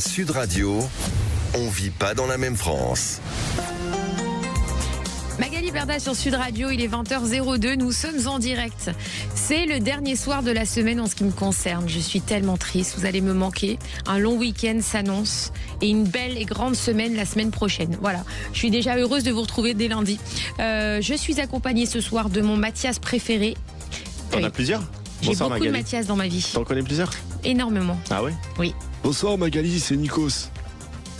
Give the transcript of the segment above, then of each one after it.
Sud Radio, on vit pas dans la même France. Magali Berda sur Sud Radio, il est 20h02, nous sommes en direct. C'est le dernier soir de la semaine en ce qui me concerne. Je suis tellement triste, vous allez me manquer. Un long week-end s'annonce et une belle et grande semaine la semaine prochaine. Voilà, je suis déjà heureuse de vous retrouver dès lundi. Je suis accompagnée ce soir de mon Mathias préféré. T'en as plusieurs? J'ai Bonsoir, beaucoup Magali. de Mathias dans ma vie. T'en connais plusieurs? Énormément. Ah ouais? Oui. Bonsoir Magali, c'est Nikos.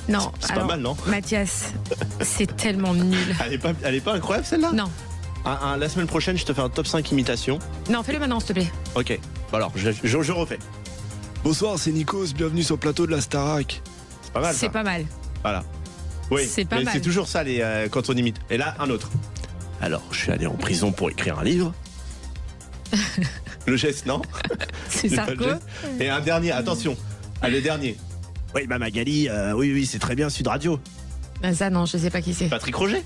Non, C'est alors, pas mal, non? Mathias, c'est tellement nul. Elle est pas incroyable celle-là? Non, La semaine prochaine, je te fais un top 5 imitation. non, fais-le maintenant s'il te plaît. Ok. Bon alors, je refais. Bonsoir, c'est Nikos, bienvenue sur le plateau de la Starac. C'est pas mal. C'est ça. pas mal. Voilà. Oui. C'est pas mais mal. c'est toujours ça quand on imite. Et là, un autre. Alors, je suis allé en prison pour écrire un livre. Le geste, non? C'est J'ai pas Sarko. le geste. Et un dernier, attention. Le dernier. Oui, bah Magali, oui, c'est très bien, Sud Radio. Ah, ça non, je sais pas qui c'est. Patrick Roger.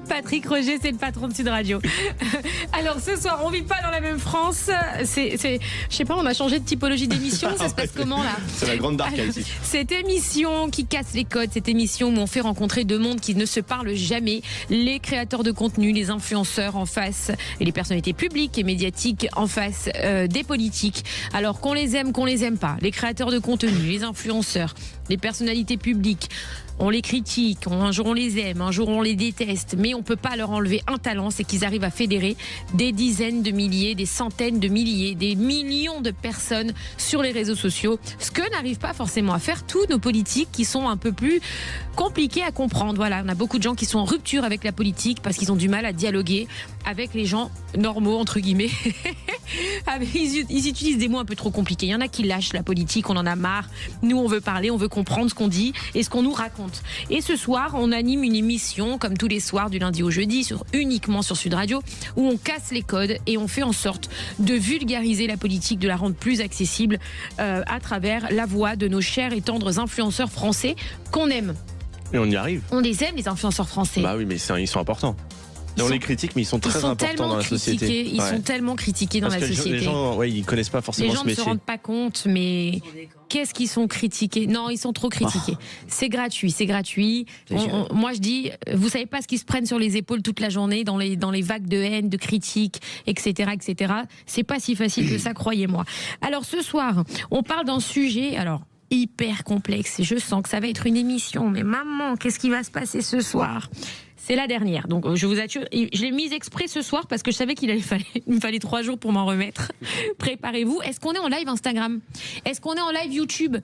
Patrick Roger, c'est le patron de Sud Radio. Alors ce soir, on vit pas dans la même France. Je sais pas, on a changé de typologie d'émission. Ça se passe comment là? C'est la grande darka ici. Cette émission qui casse les codes, cette émission où on fait rencontrer deux mondes qui ne se parlent jamais, les créateurs de contenu, les influenceurs en face et les personnalités publiques et médiatiques en face des politiques. Alors qu'on les aime pas, les créateurs de contenu, les influenceurs, les personnalités publiques, on les critique, un jour on les aime, un jour on les déteste, mais on peut pas leur enlever un talent, c'est qu'ils arrivent à fédérer des dizaines de milliers, des centaines de milliers, des millions de personnes sur les réseaux sociaux, ce que n'arrivent pas forcément à faire tous nos politiques qui sont un peu plus compliqués à comprendre. Voilà, on a beaucoup de gens qui sont en rupture avec la politique parce qu'ils ont du mal à dialoguer avec les gens normaux, entre guillemets. Ils utilisent des mots un peu trop compliqués. Il y en a qui lâchent la politique, on en a marre. Nous, on veut parler, on veut comprendre ce qu'on dit et ce qu'on nous raconte. Et ce soir, on anime une émission, comme tous les soirs du lundi au jeudi, uniquement sur Sud Radio, où on casse les codes et on fait en sorte de vulgariser la politique, de la rendre plus accessible à travers la voix de nos chers et tendres influenceurs français qu'on aime. Et on y arrive. On les aime, les influenceurs français. Bah oui, mais ils sont importants. Et on les critique, mais ils sont très importants dans la société. Ils sont tellement critiqués dans Parce la que société. les gens, ils connaissent pas forcément Les gens ce ne métier. se rendent pas compte, mais qu'est-ce qu'ils sont critiqués? Non, ils sont trop critiqués. C'est gratuit, c'est gratuit. Moi, je dis, vous savez pas ce qu'ils se prennent sur les épaules toute la journée dans les vagues de haine, de critiques, etc., etc. C'est pas si facile que ça, croyez-moi. Alors, ce soir, on parle d'un sujet, hyper complexe. Je sens que ça va être une émission. Mais maman, qu'est-ce qui va se passer ce soir? C'est la dernière. Donc, je vous assure, je l'ai mise exprès ce soir parce que je savais il me fallait 3 jours pour m'en remettre. Préparez-vous. Est-ce qu'on est en live Instagram? Est-ce qu'on est en live YouTube?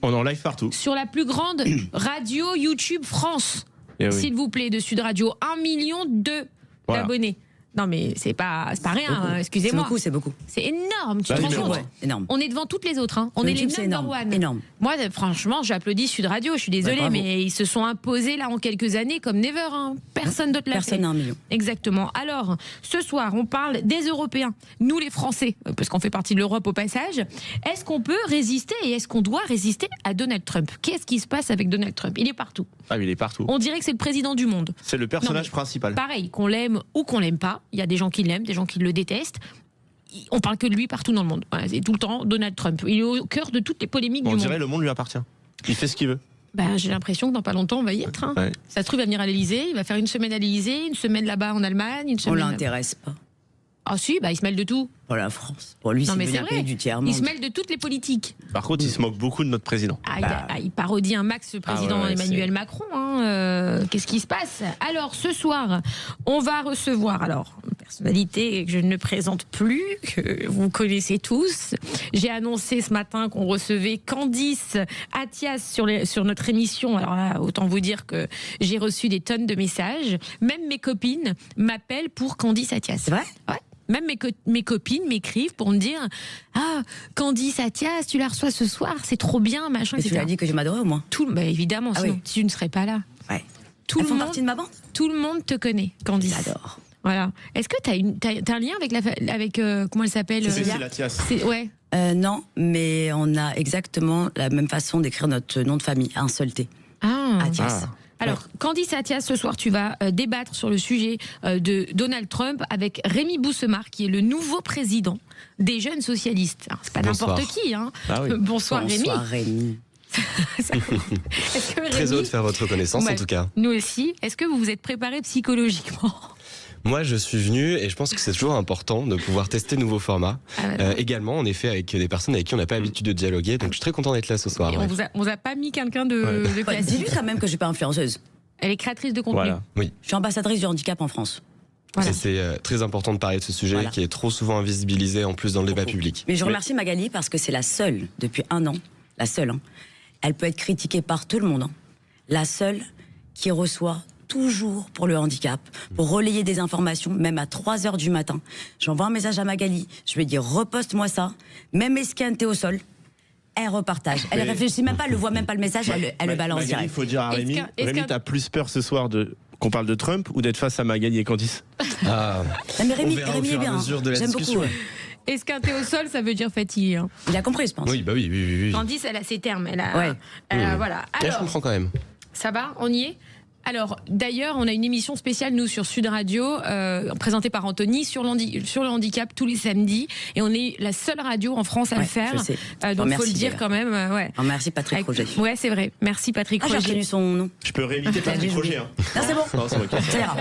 On est en live partout. Sur la plus grande radio YouTube France. Eh oui. S'il vous plaît, de Sud Radio. 1,2 million d'abonnés. Non, mais c'est pas rien, hein, excusez-moi. C'est beaucoup. C'est énorme, tu te Bah, rends numéro compte? Ouais, énorme. On est devant toutes les autres. Hein. On est les YouTube, c'est number énorme. one. Énorme. Moi, franchement, j'applaudis Sud Radio. Je suis désolée, Bah, bravo. mais ils se sont imposés là en quelques années comme never. Hein. Personne d'autre l'a fait. Personne n'a 1 million. Exactement. Alors, ce soir, on parle des Européens, nous les Français, parce qu'on fait partie de l'Europe au passage. Est-ce qu'on peut résister et est-ce qu'on doit résister à Donald Trump? Qu'est-ce qui se passe avec Donald Trump? Il est partout. Ah, mais il est partout. On dirait que c'est le président du monde. C'est le personnage Non, mais- principal. Pareil, qu'on l'aime ou qu'on l'aime pas, il y a des gens qui l'aiment, des gens qui le détestent. On parle que de lui partout dans le monde. Voilà, c'est tout le temps Donald Trump. Il est au cœur de toutes les polémiques On du dirait monde. le monde lui appartient. Il fait ce qu'il veut. J'ai l'impression que dans pas longtemps, on va y être. Hein. Ouais. Ça se trouve, il va venir à l'Elysée, il va faire une semaine à l'Elysée, une semaine là-bas en Allemagne, une On semaine. l'intéresse pas. Ah si, il se mêle de tout. Pour la France. Pour lui, Non, c'est mais devenu c'est un vrai. pays du tiers Il se monde. mêle de toutes les politiques. Par contre, il se moque beaucoup de notre président. Il parodie un max le président ouais, Emmanuel c'est- Macron. Hein. Qu'est-ce qui se passe? Alors, ce soir, on va recevoir une personnalité que je ne présente plus, que vous connaissez tous. J'ai annoncé ce matin qu'on recevait Candice Attias sur notre émission. Alors là, autant vous dire que j'ai reçu des tonnes de messages. Même mes copines m'appellent pour Candice Attias. C'est vrai? Ouais. Même mes copines m'écrivent pour me dire ah, Candice Attias, tu la reçois ce soir, c'est trop bien, machin, Et tu lui etc. as dit que je m'adorais au moins. Évidemment, Ah sinon oui. tu ne serais pas là. Ouais. Tout Elles le font monde, partie de ma bande. tout le monde te connaît, Candice. J'adore. Voilà. Est-ce que t'as un lien avec comment elle s'appelle? Cécile Attias. Ouais. Non, mais on a exactement la même façon d'écrire notre nom de famille, un seul T. Ah. Attias. Alors, Candice Attias, ce soir, tu vas débattre sur le sujet de Donald Trump avec Rémi Boussemard, qui est le nouveau président des jeunes socialistes. Alors, c'est pas n'importe qui, hein. Ah oui. Bonsoir Rémi. Est-ce que Très heureux de faire votre connaissance, en tout cas. Nous aussi. Est-ce que vous vous êtes préparé psychologiquement ? Moi, je suis venu et je pense que c'est toujours important de pouvoir tester de nouveaux formats. Également, en effet, avec des personnes avec qui on n'a pas l'habitude de dialoguer. Donc, je suis très content d'être là ce soir. Et on vous a pas mis quelqu'un de classique. Dis-lui quand même que je suis pas influenceuse. Elle est créatrice de contenu. Voilà. Oui. Je suis ambassadrice du handicap en France. Voilà. Et c'est très important de parler de ce sujet qui est trop souvent invisibilisé en plus dans le débat public. Mais je remercie Magali parce que c'est la seule, depuis 1 an, la seule, hein. Elle peut être critiquée par tout le monde, hein. La seule qui reçoit toujours pour le handicap, pour relayer des informations, même à 3h du matin. J'envoie un message à Magali, je lui dis reposte-moi ça, même esquinté au sol, elle repartage. Elle réfléchit même pas, elle ne voit même pas le message, elle le balance Magali, direct. il faut dire à Rémi, Rémi, t'as plus peur ce soir qu'on parle de Trump ou d'être face à Magali et Candice? Ah, Non, mais Rémi, on verra au Rémi fur est et à bien, mesure de la j'aime discussion. beaucoup. Esquinté au sol, ça veut dire fatigué. Hein. Il a compris, je pense. Oui, bah oui. Candice, elle a ses termes. Ouais. Voilà. Je Alors, comprends quand même. ça va, on y est. Alors, d'ailleurs, on a une émission spéciale, nous, sur Sud Radio, présentée par Anthony, sur le handicap tous les samedis. Et on est la seule radio en France à le faire. Je sais. Donc, il faut le Merci, dire quand même. Ouais. Merci Patrick Roger. Ouais, c'est vrai. Merci Patrick J'ai Roger. retenu son nom. Je peux réinviter Patrick Roger. Hein. Non, c'est bon. Non, c'est ok. Ça ira.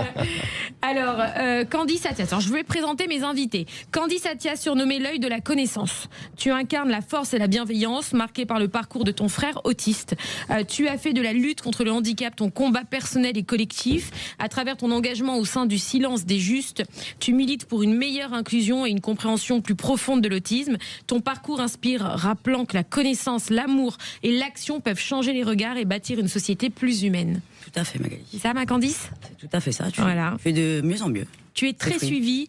Alors, Candice Attias. Alors, je vais présenter mes invités. Candice Attias, surnommée l'œil de la connaissance. Tu incarnes la force et la bienveillance marquée par le parcours de ton frère autiste. Tu as fait de la lutte contre le handicap ton combat personnel et collectif. À travers ton engagement au sein du silence des justes, tu milites pour une meilleure inclusion et une compréhension plus profonde de l'autisme. Ton parcours inspire, rappelant que la connaissance, l'amour et l'action peuvent changer les regards et bâtir une société plus humaine. Tout à fait, Magali. C'est ça, ma Candice ? C'est tout à fait ça. Tu Voilà. fais de mieux en mieux. Tu es très Très suivi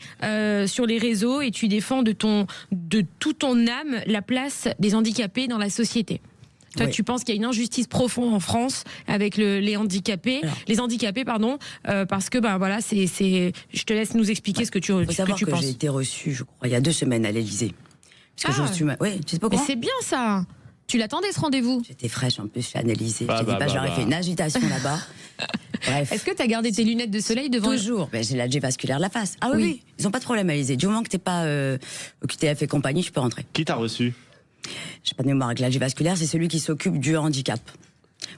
sur les réseaux et tu défends de tout ton âme la place des handicapés dans la société. Toi, Oui. tu penses qu'il y a une injustice profonde en France avec les handicapés, parce que voilà, je te laisse nous expliquer ce que tu Il faut savoir que penses. j'ai été reçue, je crois, il y a 2 semaines à l'Élysée. Parce que oui, tu sais pas Mais quoi. c'est bien ça. Tu l'attendais ce rendez-vous. J'étais fraîche en plus, je suis à l'Élysée. J'aurais fait une agitation là-bas. Bref. Est-ce que tu as gardé tes lunettes de soleil devant Toujours. Ben, j'ai l'algie vasculaire de la face. Ah oui. Ils n'ont pas de problème à l'Élysée. Du moment que t'es pas au QTF et compagnie, je peux rentrer. Qui t'a reçu? J'ai pas de mémoire avec l'algie vasculaire, c'est celui qui s'occupe du handicap.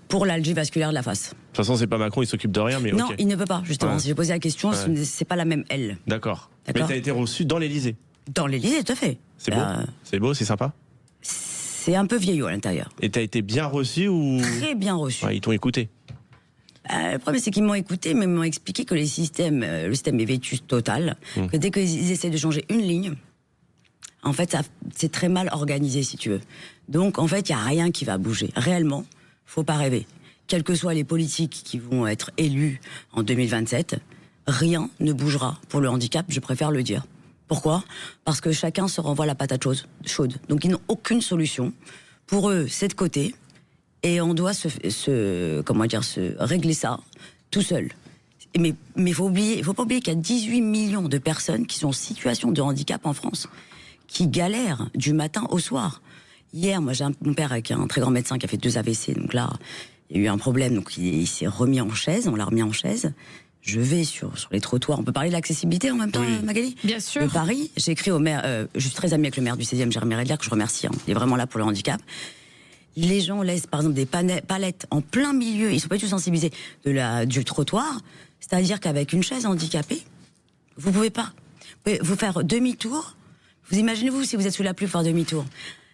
Pour l'algie vasculaire de la face. De toute façon, c'est pas Macron, il s'occupe de rien, mais Non, ok. il ne peut pas, justement. Ouais. Si j'ai posé la question, c'est pas la même aile. D'accord. Mais D'accord. t'as été reçu dans l'Élysée. Dans l'Élysée, tout à fait. C'est beau. C'est beau, c'est sympa. C'est un peu vieillot à l'intérieur. Et t'as été bien reçu ou Très bien reçu. Ouais, ils t'ont écouté? Le problème, c'est qu'ils m'ont écouté, mais ils m'ont expliqué que le système est vétus total. Que dès qu'ils essaient de changer une ligne, en fait, c'est très mal organisé, si tu veux. Donc, en fait, il n'y a rien qui va bouger. Réellement, faut pas rêver. Quels que soient les politiques qui vont être élus en 2027, rien ne bougera pour le handicap, je préfère le dire. Pourquoi ? Parce que chacun se renvoie la patate chaude. Donc, ils n'ont aucune solution. Pour eux, c'est de côté. Et on doit se régler ça tout seul. Mais il faut pas oublier qu'il y a 18 millions de personnes qui sont en situation de handicap en France, qui galèrent du matin au soir. Hier, moi, j'ai mon père avec un très grand médecin qui a fait 2 AVC, donc là, il y a eu un problème, donc il s'est remis en chaise, on l'a remis en chaise. Je vais sur les trottoirs. On peut parler de l'accessibilité en même temps, Magali ? Bien sûr. De Paris, j'ai écrit au maire, je suis très amie avec le maire du 16e, Jérémy Redler, que je remercie, il est vraiment là pour le handicap. Les gens laissent, par exemple, des palettes en plein milieu, ils ne sont pas du tout sensibilisés, du trottoir. C'est-à-dire qu'avec une chaise handicapée, vous ne pouvez pas. Vous faire demi-tour. Vous imaginez-vous si vous êtes sous la pluie, faire demi-tour.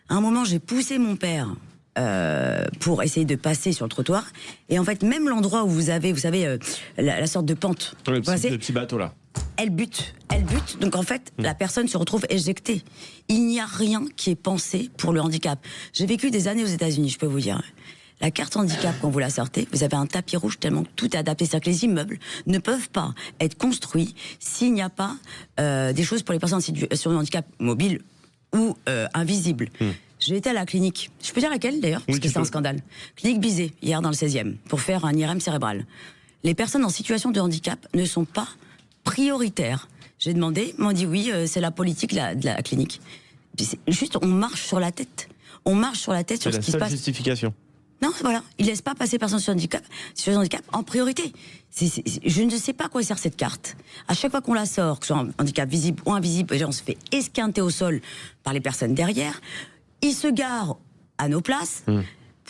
À un moment, j'ai poussé mon père pour essayer de passer sur le trottoir. Et en fait, même l'endroit où vous avez, la sorte de pente. Le petit bateau là. Elle bute. Donc en fait, la personne se retrouve éjectée. Il n'y a rien qui est pensé pour le handicap. J'ai vécu des années aux États-Unis, je peux vous dire. La carte handicap, quand vous la sortez, vous avez un tapis rouge tellement que tout est adapté. C'est-à-dire que les immeubles ne peuvent pas être construits s'il n'y a pas des choses pour les personnes en situation de handicap mobile ou invisibles. J'ai été à la clinique, je peux dire laquelle d'ailleurs, parce que c'est un scandale. Clinique Bizet, hier dans le 16e, pour faire un IRM cérébral. Les personnes en situation de handicap ne sont pas prioritaires. J'ai demandé, ils m'ont dit oui, c'est la politique de la clinique. Juste, on marche sur la tête. On marche sur la tête sur ce qui se passe. C'est la seule justification. Non, voilà, il laisse pas passer personne sur handicap en priorité. Je ne sais pas à quoi sert cette carte. À chaque fois qu'on la sort, que ce soit un handicap visible ou invisible, on se fait esquinter au sol par les personnes derrière. Ils se garent à nos places.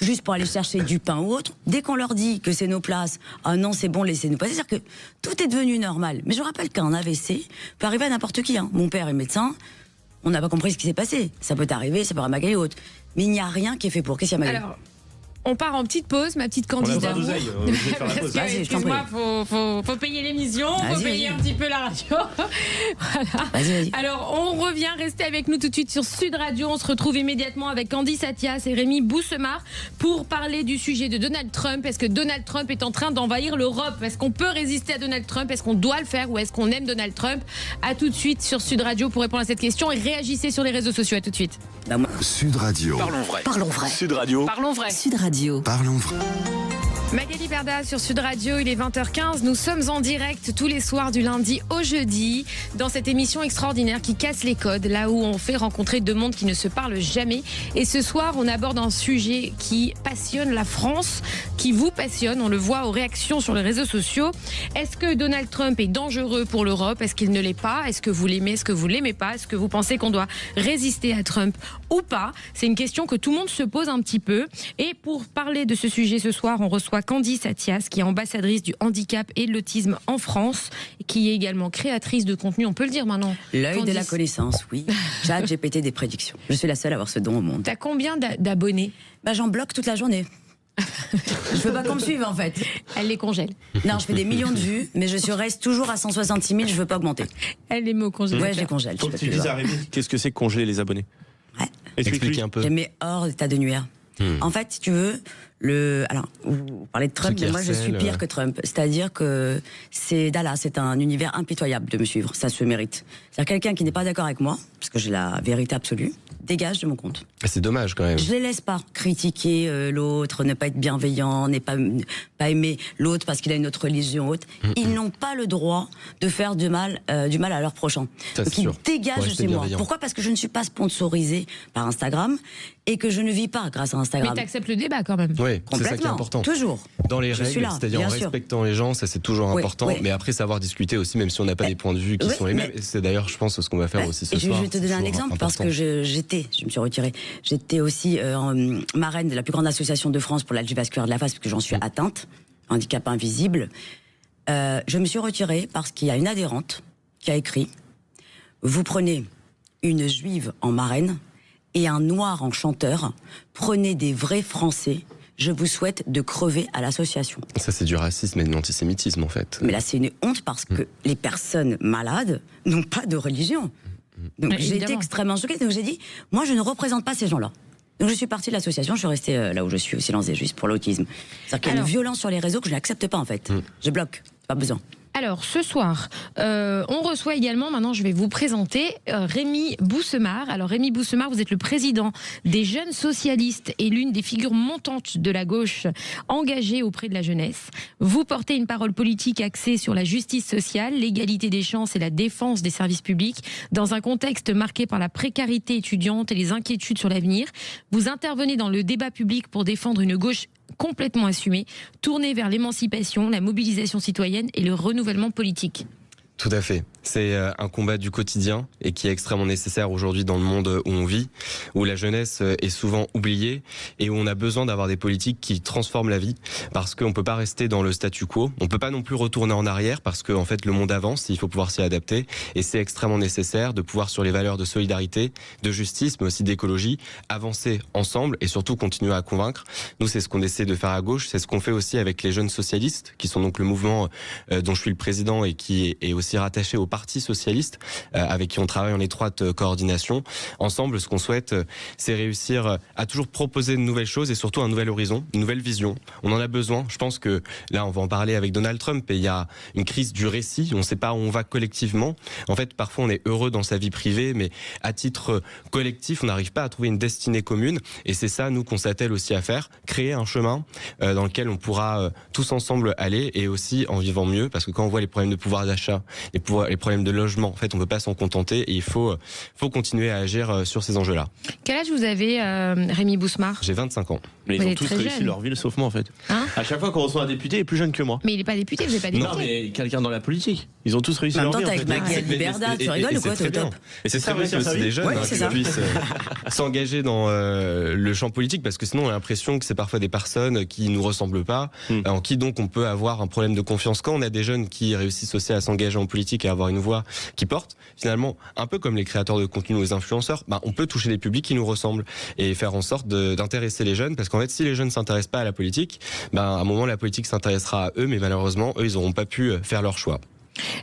Juste pour aller chercher du pain ou autre. Dès qu'on leur dit que c'est nos places, ah non, c'est bon, laissez-nous passer. C'est-à-dire que tout est devenu normal. Mais je rappelle qu'un AVC peut arriver à n'importe qui. Hein. Mon père est médecin, on n'a pas compris ce qui s'est passé. Ça peut arriver, ça peut arriver à Magali ou autre. Mais il n'y a rien qui est fait pour. Qu'est-ce qu'il y a, Magali ? Alors, on part en petite pause, ma petite candidate. Vas-y, je t'en prie. Faut payer l'émission, faut payer un petit peu la radio. Voilà. Vas-y. Alors, on revient, restez avec nous tout de suite sur Sud Radio. On se retrouve immédiatement avec Candice Attias et Rémi Boussemard pour parler du sujet de Donald Trump. Est-ce que Donald Trump est en train d'envahir l'Europe ? Est-ce qu'on peut résister à Donald Trump ? Est-ce qu'on doit le faire ou est-ce qu'on aime Donald Trump ? À tout de suite sur Sud Radio pour répondre à cette question et réagissez sur les réseaux sociaux. À tout de suite. Sud Radio. Parlons vrai. Parlons vrai. Sud Radio. Parlons vrai. Sud Radio. Parlons vrai. Magali Berda sur Sud Radio, il est 20h15. Nous sommes en direct tous les soirs du lundi au jeudi dans cette émission extraordinaire qui casse les codes, là où on fait rencontrer deux mondes qui ne se parlent jamais. Et ce soir, on aborde un sujet qui passionne la France, qui vous passionne. On le voit aux réactions sur les réseaux sociaux. Est-ce que Donald Trump est dangereux pour l'Europe ? Est-ce qu'il ne l'est pas ? Est-ce que vous l'aimez ? Est-ce que vous l'aimez pas ? Est-ce que vous pensez qu'on doit résister à Trump ou pas ? C'est une question que tout le monde se pose un petit peu. Et pour parler de ce sujet ce soir, on reçoit Candice Attias, qui est ambassadrice du handicap et de l'autisme en France, qui est également créatrice de contenu, on peut le dire maintenant. L'œil Candice. de la connaissance, oui. ChatGPT des prédictions. Je suis la seule à avoir ce don au monde. T'as combien d'abonnés ? J'en bloque toute la journée. Je veux pas qu'on me suive en fait. Elle les congèle. Non, je fais des millions de vues, mais je reste toujours à 166 000, je veux pas augmenter. Elle les met au congélateur. Ouais, je les congèle. Faut que tu dises à Rémi, qu'est-ce que c'est que congeler les abonnés ? Ouais. Expliquez un peu. Je les mets hors d'état de nuire. En fait, si tu veux, alors, vous parlez de Trump, mais moi je suis pire que Trump. C'est-à-dire que c'est un univers impitoyable de me suivre, ça se mérite. C'est-à-dire quelqu'un qui n'est pas d'accord avec moi, parce que j'ai la vérité absolue, dégage de mon compte. C'est dommage quand même. Je les laisse pas critiquer l'autre, ne pas être bienveillant, ne pas aimer l'autre parce qu'il a une autre religion haute. Ils n'ont pas le droit de faire du mal à leur prochain. Ça, donc ils dégagent chez moi. bienveillant. Pourquoi ? Parce que je ne suis pas sponsorisée par Instagram et que je ne vis pas grâce à Instagram. Mais t'acceptes le débat quand même. Oui, c'est ça qui est Complètement, important. toujours. Dans les Je suis règles, là, c'est-à-dire en bien sûr. respectant les gens, ça c'est toujours Oui, important. oui. Mais après, savoir discuter aussi, même si on n'a pas des points de vue qui Oui, sont les mais- mêmes. Et c'est d'ailleurs, je pense, ce qu'on va faire aussi ce Et soir. je vais te donner un C'est exemple parce important. que je me suis retirée. J'étais aussi marraine de la plus grande association de France pour l'algie vasculaire de la face, parce que j'en suis atteinte, handicap invisible. Je me suis retirée parce qu'il y a une adhérente qui a écrit « Vous prenez une juive en marraine et un noir en chanteur, prenez des vrais Français, je vous souhaite de crever à l'association ». Ça, c'est du racisme et de l'antisémitisme, en fait. Mais là, c'est une honte parce que les personnes malades n'ont pas de religion. Donc Mais j'ai été évidemment. extrêmement choquée. Donc j'ai dit, moi, je ne représente pas ces gens-là. Donc je suis partie de l'association, je suis restée là où je suis, au Silence des Justes, pour l'autisme. C'est-à-dire qu'il y a une Alors- violence sur les réseaux que je n'accepte pas, en fait. Je bloque, pas besoin. Alors, ce soir, on reçoit également, maintenant je vais vous présenter Rémi Boussemard. Alors, Rémi Boussemard, vous êtes le président des Jeunes Socialistes et l'une des figures montantes de la gauche engagée auprès de la jeunesse. Vous portez une parole politique axée sur la justice sociale, l'égalité des chances et la défense des services publics dans un contexte marqué par la précarité étudiante et les inquiétudes sur l'avenir. Vous intervenez dans le débat public pour défendre une gauche complètement assumée, tournée vers l'émancipation, la mobilisation citoyenne et le renouvellement politique. Tout à fait. C'est un combat du quotidien et qui est extrêmement nécessaire aujourd'hui dans le monde où on vit, où la jeunesse est souvent oubliée et où on a besoin d'avoir des politiques qui transforment la vie, parce qu'on ne peut pas rester dans le statu quo, on ne peut pas non plus retourner en arrière parce que en fait le monde avance, il faut pouvoir s'y adapter et c'est extrêmement nécessaire de pouvoir sur les valeurs de solidarité, de justice mais aussi d'écologie, avancer ensemble et surtout continuer à convaincre. Nous c'est ce qu'on essaie de faire à gauche, c'est ce qu'on fait aussi avec les jeunes socialistes qui sont donc le mouvement dont je suis le président et qui est aussi rattaché au Parti socialiste, avec qui on travaille en étroite coordination. Ensemble, ce qu'on souhaite, c'est réussir à toujours proposer de nouvelles choses et surtout un nouvel horizon, une nouvelle vision. On en a besoin. Je pense que là, on va en parler avec Donald Trump et il y a une crise du récit. On ne sait pas où on va collectivement. En fait, parfois, on est heureux dans sa vie privée, mais à titre collectif, on n'arrive pas à trouver une destinée commune. Et c'est ça, nous, qu'on s'attelle aussi à faire. Créer un chemin dans lequel on pourra tous ensemble aller et aussi en vivant mieux. Parce que quand on voit les problèmes de pouvoir d'achat, les problèmes de logement. En fait, on ne peut pas s'en contenter et il faut continuer à agir sur ces enjeux-là. Quel âge vous avez, Rémi Bousmar? J'ai 25 ans. Mais Vous ils ont êtes tous très réussi jeune. leur ville, sauf moi en fait. Hein À chaque fois qu'on reçoit un député, il est plus jeune que moi. Mais il n'est pas député, vous n'êtes pas député. Non, mais quelqu'un dans la politique. Ils ont tous réussi En même leur temps, vie. t'es avec Maggie Liberda, tu rigoles ou quoi? C'est T'es très au bien. top. Et c'est ça, très bien réussir que sa aussi vie. des jeunes Ouais, c'est ça. puissent s'engager dans le champ politique, parce que sinon on a l'impression que c'est parfois des personnes qui nous ressemblent pas, en qui donc on peut avoir un problème de confiance. Quand on a des jeunes qui réussissent aussi à s'engager en politique et à avoir une voix qui porte, finalement, un peu comme les créateurs de contenu ou les influenceurs, on peut toucher des publics qui nous ressemblent et faire en sorte d'intéresser les jeunes, parce qu'en fait, si les jeunes s'intéressent pas à la politique, à un moment la politique s'intéressera à eux, mais malheureusement, eux, ils n'auront pas pu faire leur choix.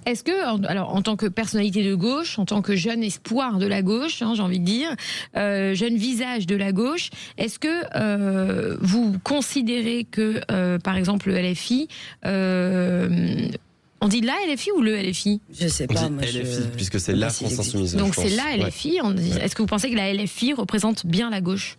Est-ce que, alors, en tant que personnalité de gauche, en tant que jeune espoir de la gauche, j'ai envie de dire, jeune visage de la gauche, est-ce que vous considérez que, par exemple, le LFI, on dit la LFI ou le LFI? Je sais On pas, dit moi. LFI, puisque c'est la France Insoumise. Donc je pense. c'est la LFI. Est-ce que vous pensez que la LFI représente bien la gauche?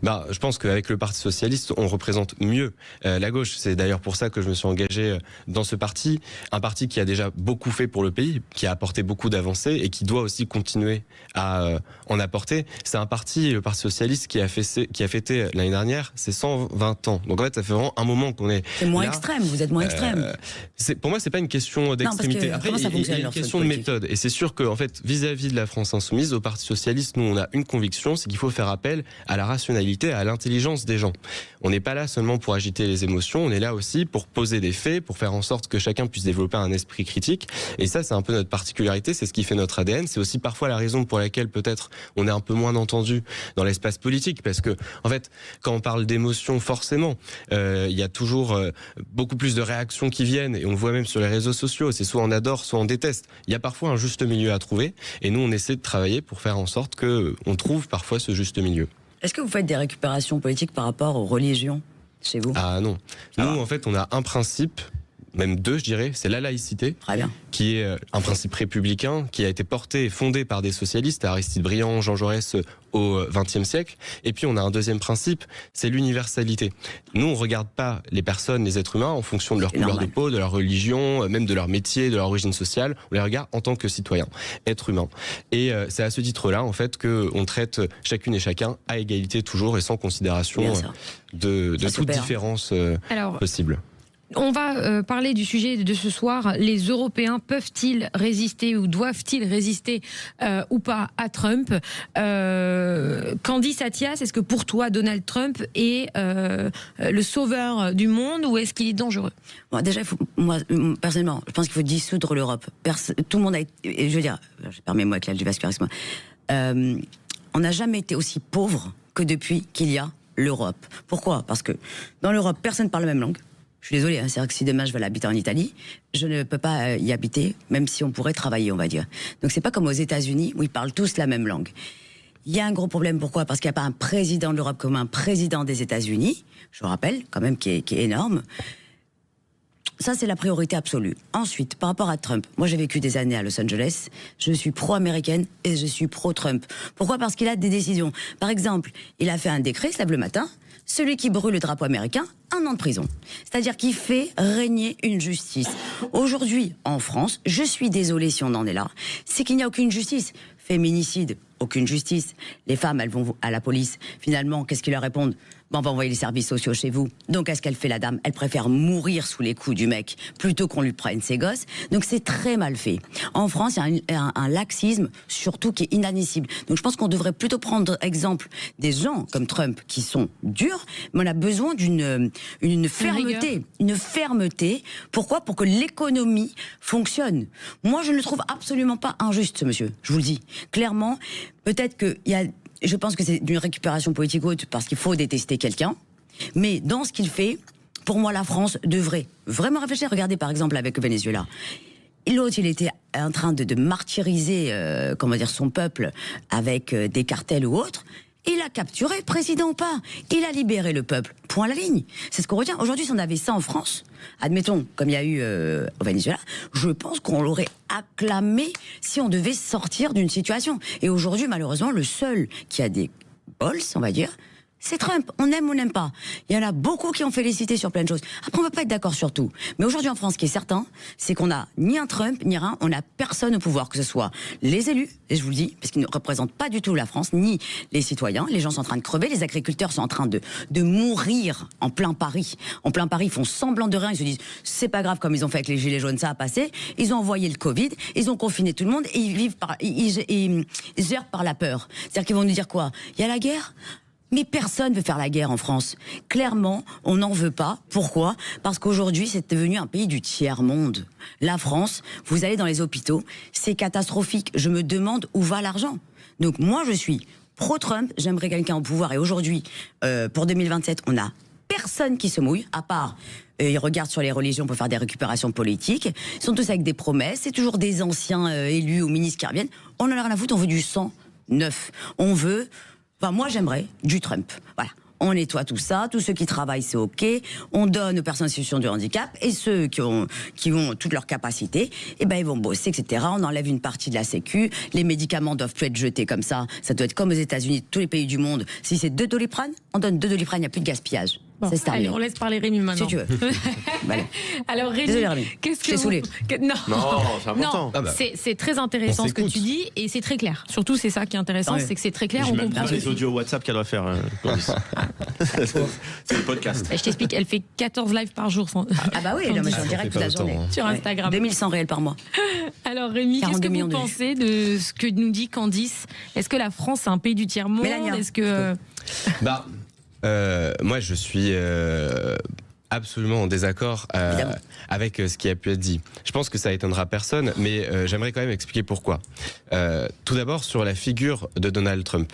Je pense qu'avec le Parti Socialiste, on représente mieux la gauche. C'est d'ailleurs pour ça que je me suis engagé dans ce parti. Un parti qui a déjà beaucoup fait pour le pays, qui a apporté beaucoup d'avancées et qui doit aussi continuer à en apporter. C'est un parti, le Parti Socialiste, qui a fêté l'année dernière ses 120 ans. Donc en fait, ça fait vraiment un moment qu'on est C'est moins là. extrême, vous êtes moins extrême. Pour moi, c'est pas une question d'extrémité. que Après, comment ça il y a fonctionne, une leur question truc de politique? méthode. Et c'est sûr qu'en fait, vis-à-vis de la France Insoumise, au Parti Socialiste, nous, on a une conviction, c'est qu'il faut faire appel à la rationalité, à l'intelligence des gens. On n'est pas là seulement pour agiter les émotions, on est là aussi pour poser des faits, pour faire en sorte que chacun puisse développer un esprit critique. Et ça, c'est un peu notre particularité, c'est ce qui fait notre ADN. C'est aussi parfois la raison pour laquelle peut-être on est un peu moins entendu dans l'espace politique, parce que, en fait, quand on parle d'émotions, forcément, il y a toujours beaucoup plus de réactions qui viennent, et on le voit même sur les réseaux sociaux. C'est soit on adore, soit on déteste. Il y a parfois un juste milieu à trouver, et nous, on essaie de travailler pour faire en sorte que on trouve parfois ce juste milieu. Est-ce que vous faites des récupérations politiques par rapport aux religions chez vous? Ah non. Nous, en fait, on a un principe, même deux, je dirais, c'est la laïcité, Très bien. qui est un principe républicain, qui a été porté et fondé par des socialistes, Aristide Briand, Jean Jaurès, au XXe siècle. Et puis, on a un deuxième principe, c'est l'universalité. Nous, on regarde pas les personnes, les êtres humains, en fonction de leur couleur de peau, de leur religion, même de leur métier, de leur origine sociale. On les regarde en tant que citoyens, êtres humains. Et c'est à ce titre-là, en fait, qu'on traite chacune et chacun à égalité toujours et sans considération de toute différence possible. On va parler du sujet de ce soir. Les Européens peuvent-ils résister ou doivent-ils résister ou pas à Trump? Candice Attias, est-ce que pour toi Donald Trump est le sauveur du monde ou est-ce qu'il est dangereux? Bon, déjà, moi, personnellement, je pense qu'il faut dissoudre l'Europe. Tout le monde a été, je veux dire, permets-moi avec l'Algivasque, on n'a jamais été aussi pauvre que depuis qu'il y a l'Europe. Pourquoi? Parce que dans l'Europe, personne ne parle la même langue. Je suis désolée, c'est vrai que si demain je veux habiter en Italie, je ne peux pas y habiter, même si on pourrait travailler, on va dire. Donc c'est pas comme aux États-Unis où ils parlent tous la même langue. Il y a un gros problème, pourquoi? Parce qu'il n'y a pas un président de l'Europe comme un président des États-Unis, je vous rappelle, quand même, qui est énorme. Ça, c'est la priorité absolue. Ensuite, par rapport à Trump, moi j'ai vécu des années à Los Angeles, je suis pro-américaine et je suis pro-Trump. Pourquoi? Parce qu'il a des décisions. Par exemple, il a fait un décret, il se lève le matin, celui qui brûle le drapeau américain, 1 an de prison. C'est-à-dire qu'il fait régner une justice. Aujourd'hui, en France, je suis désolée si on en est là, c'est qu'il n'y a aucune justice. Féminicide, aucune justice. Les femmes, elles vont à la police. Finalement, qu'est-ce qu'ils leur répondent? On va envoyer les services sociaux chez vous. Donc, qu'est-ce qu'elle fait, la dame? Elle préfère mourir sous les coups du mec plutôt qu'on lui prenne ses gosses. Donc, c'est très mal fait. En France, il y a un laxisme, surtout, qui est inadmissible. Donc, je pense qu'on devrait plutôt prendre exemple des gens comme Trump qui sont durs, mais on a besoin d'une fermeté. Une fermeté. Pourquoi? Pour que l'économie fonctionne. Moi, je ne le trouve absolument pas injuste, ce monsieur. Je vous le dis. Clairement, peut-être qu'il y a... Je pense que c'est d'une récupération politique haute parce qu'il faut détester quelqu'un. Mais dans ce qu'il fait, pour moi, la France devrait vraiment réfléchir. Regardez par exemple avec le Venezuela. L'autre, il était en train de martyriser son peuple avec des cartels ou autres. Il a capturé, président ou pas. Il a libéré le peuple. Point à la ligne. C'est ce qu'on retient. Aujourd'hui, si on avait ça en France, admettons, comme il y a eu au Venezuela, je pense qu'on l'aurait acclamé si on devait sortir d'une situation. Et aujourd'hui, malheureusement, le seul qui a des bols, on va dire, c'est Trump. On aime ou on n'aime pas. Il y en a beaucoup qui ont félicité sur plein de choses. Après, on ne peut pas être d'accord sur tout. Mais aujourd'hui en France, ce qui est certain, c'est qu'on n'a ni un Trump, ni rien. On n'a personne au pouvoir, que ce soit les élus, et je vous le dis, parce qu'ils ne représentent pas du tout la France, ni les citoyens. Les gens sont en train de crever, les agriculteurs sont en train de mourir en plein Paris. En plein Paris, ils font semblant de rien. Ils se disent, c'est pas grave, comme ils ont fait avec les gilets jaunes, ça a passé. Ils ont envoyé le Covid, ils ont confiné tout le monde, et ils gèrent par la peur. C'est-à-dire qu'ils vont nous dire quoi? Il y a la guerre? Mais personne veut faire la guerre en France. Clairement, on n'en veut pas. Pourquoi? Parce qu'aujourd'hui, c'est devenu un pays du tiers-monde. La France, vous allez dans les hôpitaux, c'est catastrophique. Je me demande où va l'argent. Donc moi, je suis pro-Trump, j'aimerais quelqu'un au pouvoir. Et aujourd'hui, pour 2027, on n'a personne qui se mouille, à part... ils regardent sur les religions pour faire des récupérations politiques. Ils sont tous avec des promesses. C'est toujours des anciens élus ou ministres qui reviennent. On en a rien à foutre, on veut du sang neuf. On veut... Enfin, moi, j'aimerais du Trump. Voilà. On nettoie tout ça. Tous ceux qui travaillent, c'est OK. On donne aux personnes en situation de handicap. Et ceux qui ont toutes leurs capacités, eh ben, ils vont bosser, etc. On enlève une partie de la Sécu. Les médicaments doivent plus être jetés comme ça. Ça doit être comme aux États-Unis, tous les pays du monde. Si c'est 2 Doliprane, on donne 2 Doliprane. Il n'y a plus de gaspillage. Bon, c'est allez, on laisse parler Rémi maintenant. Si tu veux. Voilà. Alors Rémi, Désolé, Rémi. qu'est-ce que Je t'ai saoulé. Non, c'est important. Non, c'est très intéressant ce que tu dis et c'est très clair. Surtout, c'est ça qui est intéressant, c'est que c'est très clair. J'ai On même comprend. pas les audios WhatsApp qu'elle doit faire. C'est le podcast. Je t'explique, elle fait 14 lives par jour. Ah bah oui, là, moi, je suis en direct toute la journée. Sur Instagram. 2100 réels par mois. Alors Rémi, qu'est-ce que vous millions de vues. pensez de ce que nous dit Candice? Est-ce que la France est un pays du tiers-monde? Mélania. Est-ce que... Moi, je suis absolument en désaccord avec ce qui a pu être dit. Je pense que ça étonnera personne, mais j'aimerais quand même expliquer pourquoi. Tout d'abord, sur la figure de Donald Trump.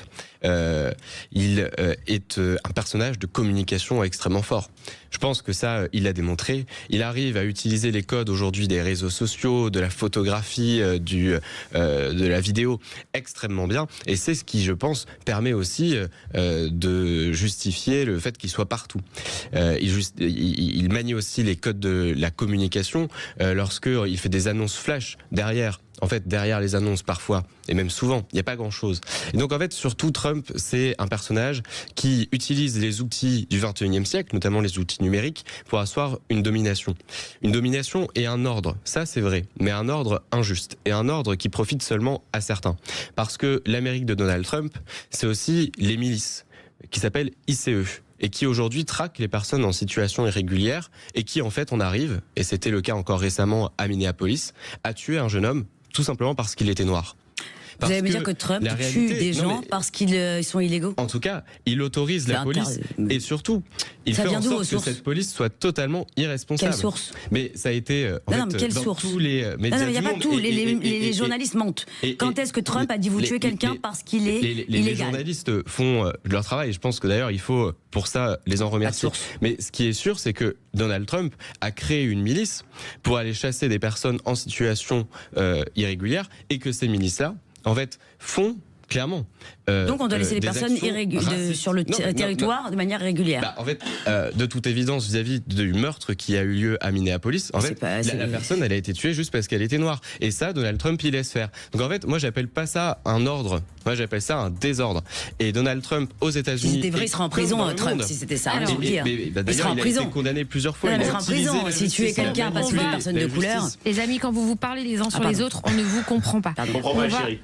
Il est un personnage de communication extrêmement fort. Je pense que ça, il l'a démontré. Il arrive à utiliser les codes aujourd'hui des réseaux sociaux, de la photographie, de la vidéo extrêmement bien. Et c'est ce qui, je pense, permet aussi de justifier le fait qu'il soit partout. Il manie aussi les codes de la communication lorsqu'il fait des annonces flash derrière. En fait, derrière les annonces, parfois, et même souvent, il n'y a pas grand-chose. Et donc, en fait, surtout, Trump, c'est un personnage qui utilise les outils du 21e siècle, notamment les outils numériques, pour asseoir une domination. Une domination et un ordre, ça c'est vrai, mais un ordre injuste, et un ordre qui profite seulement à certains. Parce que l'Amérique de Donald Trump, c'est aussi les milices, qui s'appellent ICE. Et qui aujourd'hui traquent les personnes en situation irrégulière et qui en fait on arrive, et c'était le cas encore récemment à Minneapolis, à tuer un jeune homme tout simplement parce qu'il était noir. Vous allez me dire que Trump tue des gens parce qu'ils sont illégaux? En tout cas, il autorise la police et surtout, il fait en sorte que cette police soit totalement irresponsable. Quelle source? Mais ça a été non, mais quelle dans source? tous les médias. Non, il n'y a pas monde. tout. Les journalistes mentent. Quand est-ce que Trump a dit vous tuez quelqu'un parce qu'il est illégal? Les journalistes font leur travail. Je pense que d'ailleurs, il faut pour ça les en remercier. Mais ce qui est sûr, c'est que Donald Trump a créé une milice pour aller chasser des personnes en situation irrégulière et que ces milices-là, en fait, font clairement. Donc on doit laisser les personnes sur le territoire de manière régulière. En fait, de toute évidence, vis-à-vis du meurtre qui a eu lieu à Minneapolis, en fait, la personne, elle a été tuée juste parce qu'elle était noire. Et ça, Donald Trump, il laisse faire. Donc en fait, moi, j'appelle pas ça un ordre. Moi, j'appelle ça un désordre. Et Donald Trump, aux États-Unis, si c'était vrai, il serait en prison, Trump, si c'était ça. Alors, il sera en prison. Il a été condamné plusieurs fois. Il sera en prison si tuer quelqu'un parce qu'il est une personne de couleur. Les amis, quand vous vous parlez les uns sur les autres, on ne vous comprend pas.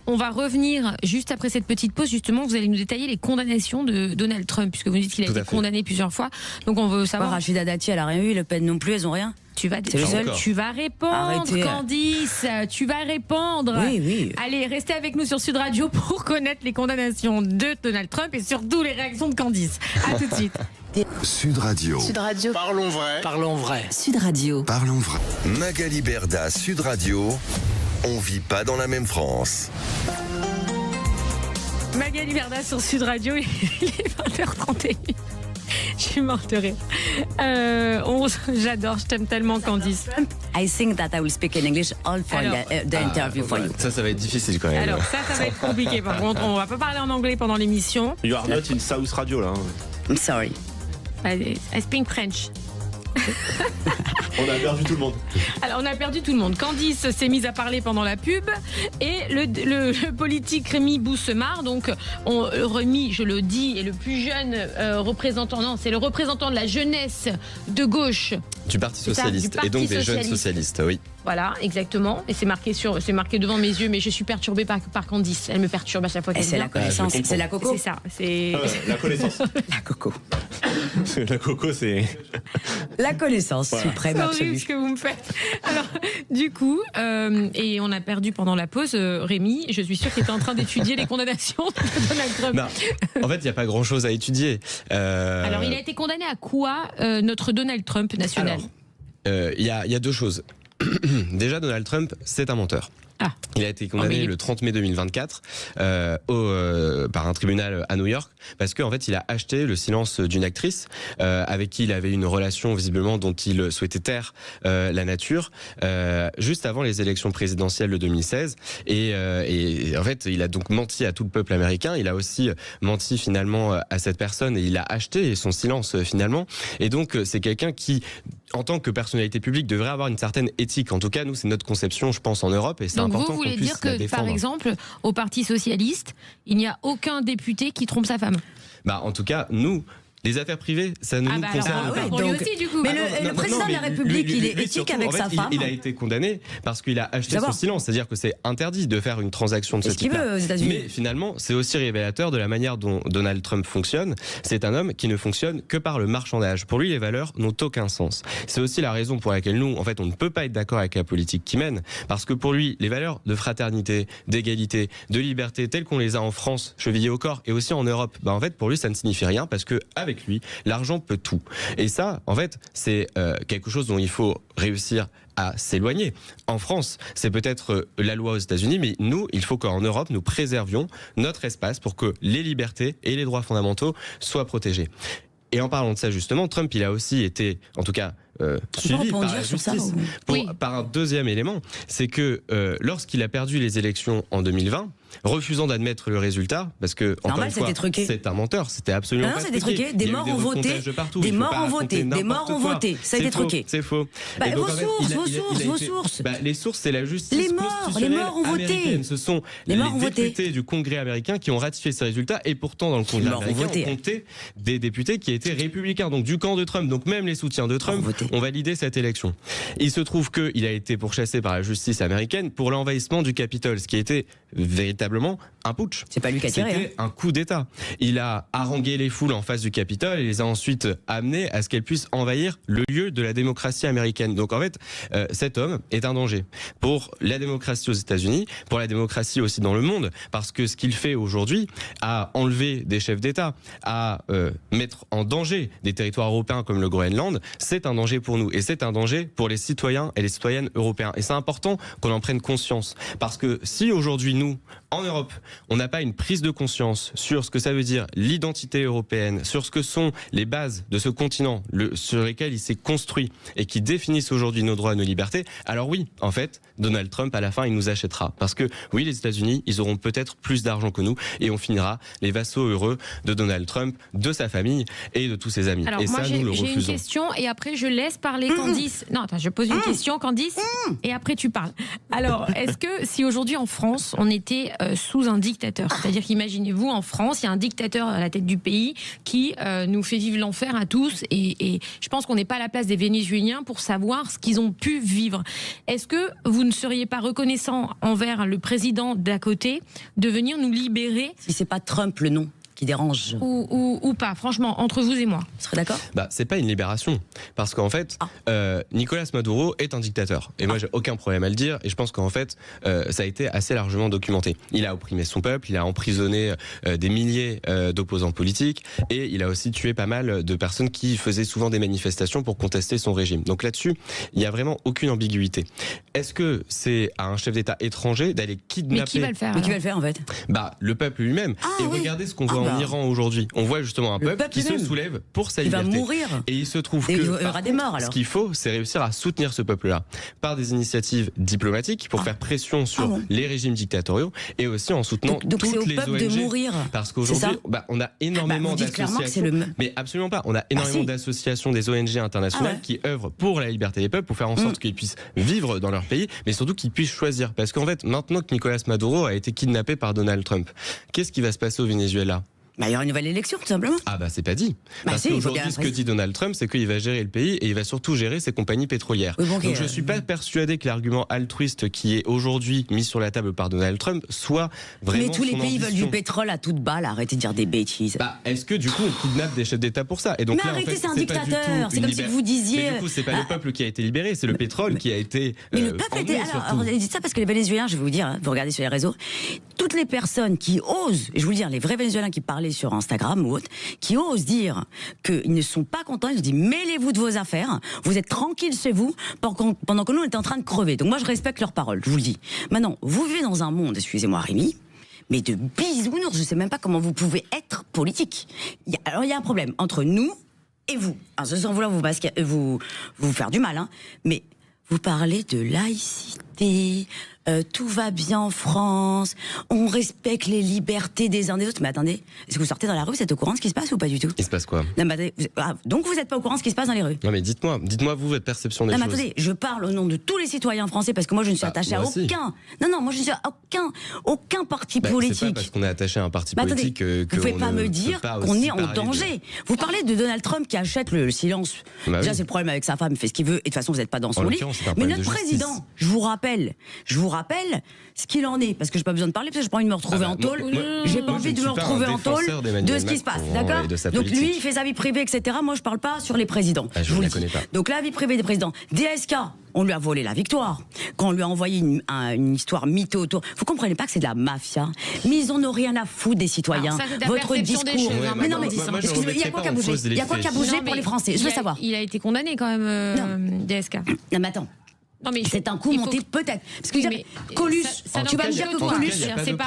On va revenir juste après cette petite pause. Justement, vous allez nous détailler les condamnations de Donald Trump, puisque vous dites qu'il a été condamné plusieurs fois. Donc on veut savoir. Rachida Dati, elle a rien eu, Le Pen non plus, elles ont rien. Tu vas répondre, arrêtez. Candice, tu vas répondre. Oui. Allez, restez avec nous sur Sud Radio pour connaître les condamnations de Donald Trump et surtout les réactions de Candice. À tout de suite. Sud Radio. Sud Radio. Parlons vrai. Parlons vrai. Sud Radio. Parlons vrai. Magali Berda, Sud Radio. On vit pas dans la même France. Magali Berda sur Sud Radio, il est 20h31. Je suis morte de rire. J'adore, je t'aime tellement, Candice. I think that I will speak in English all for the interview for you. Ça va être difficile quand même. Alors ça va être compliqué. Par contre, on va pas parler en anglais pendant l'émission. You are not in South Radio là. I'm sorry. I speak French. On a perdu tout le monde. Alors, on a perdu tout le monde. Candice s'est mise à parler pendant la pub et le politique Rémi Boussemard, donc Rémi, je le dis, est le plus jeune représentant, non, c'est le représentant de la jeunesse de gauche. Du Parti C'est ça, Socialiste, du Parti et donc des jeunes Socialiste. socialistes, oui. Voilà, exactement. Et c'est marqué devant mes yeux, mais je suis perturbée par Candice. Elle me perturbe à chaque fois qu'elle C'est vient. la connaissance, c'est la coco. C'est ça, c'est... La connaissance. La coco. La coco, c'est... La connaissance suprême C'est horrible absolue. ce que vous me faites. Alors, du coup, et on a perdu pendant la pause, Rémi, je suis sûre qu'il était en train d'étudier les condamnations de Donald Trump. Non, en fait, il n'y a pas grand-chose à étudier. Alors, il a été condamné à quoi, notre Donald Trump national? Il y a deux choses. Déjà, Donald Trump, c'est un menteur. Ah. Il a été condamné le 30 mai 2024 par un tribunal à New York parce qu'en fait il a acheté le silence d'une actrice avec qui il avait une relation visiblement dont il souhaitait taire la nature juste avant les élections présidentielles de 2016 et en fait il a donc menti à tout le peuple américain. Il a aussi menti finalement à cette personne et il a acheté son silence finalement, et donc c'est quelqu'un qui en tant que personnalité publique devrait avoir une certaine éthique. En tout cas, nous, c'est notre conception, je pense, en Europe, et c'est Donc important vous voulez qu'on puisse dire la que, défendre. par exemple, au Parti Socialiste, il n'y a aucun député qui trompe sa femme? Bah, en tout cas, nous, les affaires privées, ça ne nous concerne pas. Pour lui donc- aussi, du coup. Mais le président de la République, il est éthique surtout, avec en fait, sa femme. Il a été condamné parce qu'il a acheté D'abord. son silence, c'est-à-dire que c'est interdit de faire une transaction de ce C'est ce qu'il type-là. veut aux États-Unis. Mais finalement, c'est aussi révélateur de la manière dont Donald Trump fonctionne. C'est un homme qui ne fonctionne que par le marchandage. Pour lui, les valeurs n'ont aucun sens. C'est aussi la raison pour laquelle nous, en fait, on ne peut pas être d'accord avec la politique qu'il mène, parce que pour lui, les valeurs de fraternité, d'égalité, de liberté, telles qu'on les a en France, chevillées au corps, et aussi en Europe, bah en fait, pour lui, ça ne signifie rien, parce que avec lui, l'argent peut tout. Et ça, en fait, c'est quelque chose dont il faut réussir à s'éloigner. En France, c'est peut-être la loi aux États-Unis, mais nous, il faut qu'en Europe, nous préservions notre espace pour que les libertés et les droits fondamentaux soient protégés. Et en parlant de ça, justement, Trump, il a aussi été, en tout cas, suivi par la sur ça, justice par un deuxième élément, c'est que lorsqu'il a perdu les élections en 2020, refusant d'admettre le résultat, parce que encore normal, une fois, c'était truqué. c'est un menteur, c'était absolument Non, pas c'était truqué. truqué. Des Il y a eu morts ont voté, recomptages de partout. des Il faut morts pas ont raconter voté, des n'importe morts ont quoi. voté. Ça a été C'est faux, truqué. C'est faux. Bah, Et donc, vos en fait, sources, vos sources. Bah, les sources, c'est la justice Les morts constitutionnelle ont voté. américaine. Ce sont Les morts ont voté. députés du Congrès américain qui ont ratifié ces résultats, et pourtant dans le Congrès morts ont américain, voté. on comptait des députés qui étaient républicains, donc du camp de Trump. Donc même les soutiens de Trump Morts ont voté. ont validé cette élection. Il se trouve qu'il a été pourchassé par la justice américaine pour l'envahissement du Capitole, ce qui était véritablement un putsch. C'est pas lui qui a tiré. C'était un coup d'État. Il a harangué les foules en face du Capitole et les a ensuite amenés à ce qu'elles puissent envahir le lieu de la démocratie américaine. Donc en fait, cet homme est un danger pour la démocratie aux États-Unis, pour la démocratie aussi dans le monde, parce que ce qu'il fait aujourd'hui, à enlever des chefs d'État, à mettre en danger des territoires européens comme le Groenland, c'est un danger pour nous et c'est un danger pour les citoyens et les citoyennes européens. Et c'est important qu'on en prenne conscience, parce que si aujourd'hui nous, en Europe, on n'a pas une prise de conscience sur ce que ça veut dire l'identité européenne, sur ce que sont les bases de ce continent sur lesquelles il s'est construit et qui définissent aujourd'hui nos droits et nos libertés, alors oui, en fait, Donald Trump, à la fin, il nous achètera. Parce que oui, les États-Unis, ils auront peut-être plus d'argent que nous et on finira les vassaux heureux de Donald Trump, de sa famille et de tous ses amis. Alors et moi, ça, nous le j'ai une refusons. question et après je laisse parler Candice. Non, attends, je pose une question, Candice, et après tu parles. Alors, est-ce que si aujourd'hui en France, on était sous un dictateur, c'est-à-dire qu'imaginez-vous, en France, il y a un dictateur à la tête du pays qui nous fait vivre l'enfer à tous, et je pense qu'on n'est pas à la place des Vénézuéliens pour savoir ce qu'ils ont pu vivre. Est-ce que vous ne seriez pas reconnaissant envers le président d'à côté de venir nous libérer, Si c'est pas Trump le nom qui dérange, ou pas, franchement, entre vous et moi? vous serez d'accord? Bah, c'est pas une libération. Parce qu'en fait, Nicolas Maduro est un dictateur. Et moi, j'ai aucun problème à le dire. Et je pense qu'en fait, ça a été assez largement documenté. Il a opprimé son peuple, il a emprisonné des milliers d'opposants politiques. Et il a aussi tué pas mal de personnes qui faisaient souvent des manifestations pour contester son régime. Donc là-dessus, il n'y a vraiment aucune ambiguïté. Est-ce que c'est à un chef d'État étranger d'aller kidnapper... Mais qui va le faire Mais qui va alors le faire en fait? Bah, le peuple lui-même. Et oui. regardez ce qu'on voit en en Iran aujourd'hui, on voit justement un peuple qui se soulève pour sa liberté. Il va mourir. Et il se trouve Et que il y aura des morts, alors. ce qu'il faut, c'est réussir à soutenir ce peuple-là par des initiatives diplomatiques pour faire pression sur les régimes dictatoriaux et aussi en soutenant donc toutes c'est au les peuple ONG. de mourir. Parce qu'aujourd'hui, on a énormément d'associations. Mais absolument pas. On a énormément d'associations, des ONG internationales qui œuvrent pour la liberté des peuples, pour faire en sorte qu'ils puissent vivre dans leur pays, mais surtout qu'ils puissent choisir. Parce qu'en fait, maintenant que Nicolas Maduro a été kidnappé par Donald Trump, qu'est-ce qui va se passer au Venezuela ? Il y aura une nouvelle élection, tout simplement. Ah bah c'est pas dit. Parce qu'aujourd'hui, ce que dit Donald Trump, c'est qu'il va gérer le pays et il va surtout gérer ses compagnies pétrolières. Donc je suis pas persuadé que l'argument altruiste qui est aujourd'hui mis sur la table par Donald Trump soit vraiment. Mais tous les pays veulent du pétrole à toute balle. Arrêtez de dire des bêtises. Est-ce que du coup on kidnappe des chefs d'État pour ça ? Et donc mais là, arrêtez, en fait, c'est un dictateur. C'est comme si vous disiez. Mais du coup, c'est pas le peuple qui a été libéré, c'est le pétrole qui a été. Mais le peuple était. Alors, dites ça parce que les Vénézuéliens, je vais vous dire, vous regardez sur les réseaux, toutes les personnes qui osent, et je vous le dire, les vrais Vénézuéliens qui parlaient sur Instagram ou autre, qui osent dire qu'ils ne sont pas contents, ils ont dit mêlez-vous de vos affaires, vous êtes tranquilles chez vous pendant que nous on était en train de crever. Donc moi je respecte leurs paroles, je vous le dis. Maintenant, vous vivez dans un monde, excusez-moi Rémi, mais de bisounours, je sais même pas comment vous pouvez être politique. Alors il y a un problème entre nous et vous. Alors, sans vouloir vous faire du mal, hein, mais vous parlez de laïcité, tout va bien en France, on respecte les libertés des uns des autres. Mais attendez, est-ce que vous sortez dans la rue, vous êtes au courant de ce qui se passe ou pas du tout ? Il se passe quoi ? Non, mais attendez, donc vous n'êtes pas au courant de ce qui se passe dans les rues ? Non mais dites-moi vous votre perception des choses. Mais attendez, je parle au nom de tous les citoyens français parce que moi je ne suis attachée à aucun. Non, moi je ne suis à aucun parti politique. C'est pas parce qu'on est attaché à un parti politique que vous pouvez pas me dire qu'on est en danger. Vous parlez de Donald Trump qui achète le silence. Déjà c'est le problème avec sa femme, il fait ce qu'il veut et de toute façon vous n'êtes pas dans son lit. Mais notre président, je vous rappelle ce qu'il en est, parce que j'ai pas besoin de parler, parce que j'ai pas envie de me retrouver en tôle. J'ai pas envie de me retrouver en tôle de ce qui se passe, d'accord ? Donc lui, il fait sa vie privée, etc. Moi, je parle pas sur les présidents. Je vous la connais pas. Donc la vie privée des présidents. DSK, on lui a volé la victoire. Quand on lui a envoyé une histoire mytho autour. Vous comprenez pas que c'est de la mafia ? Mais ils en ont rien à foutre des citoyens. Votre discours. Mais non, mais excusez-moi, il y a quoi qui a bougé ? Il y a quoi qui a bougé pour les Français ? Je veux savoir. Il a été condamné quand même, DSK. Non, mais attends. Non, mais c'est un coup monté peut-être. Parce que Coluche, tu vas me dire que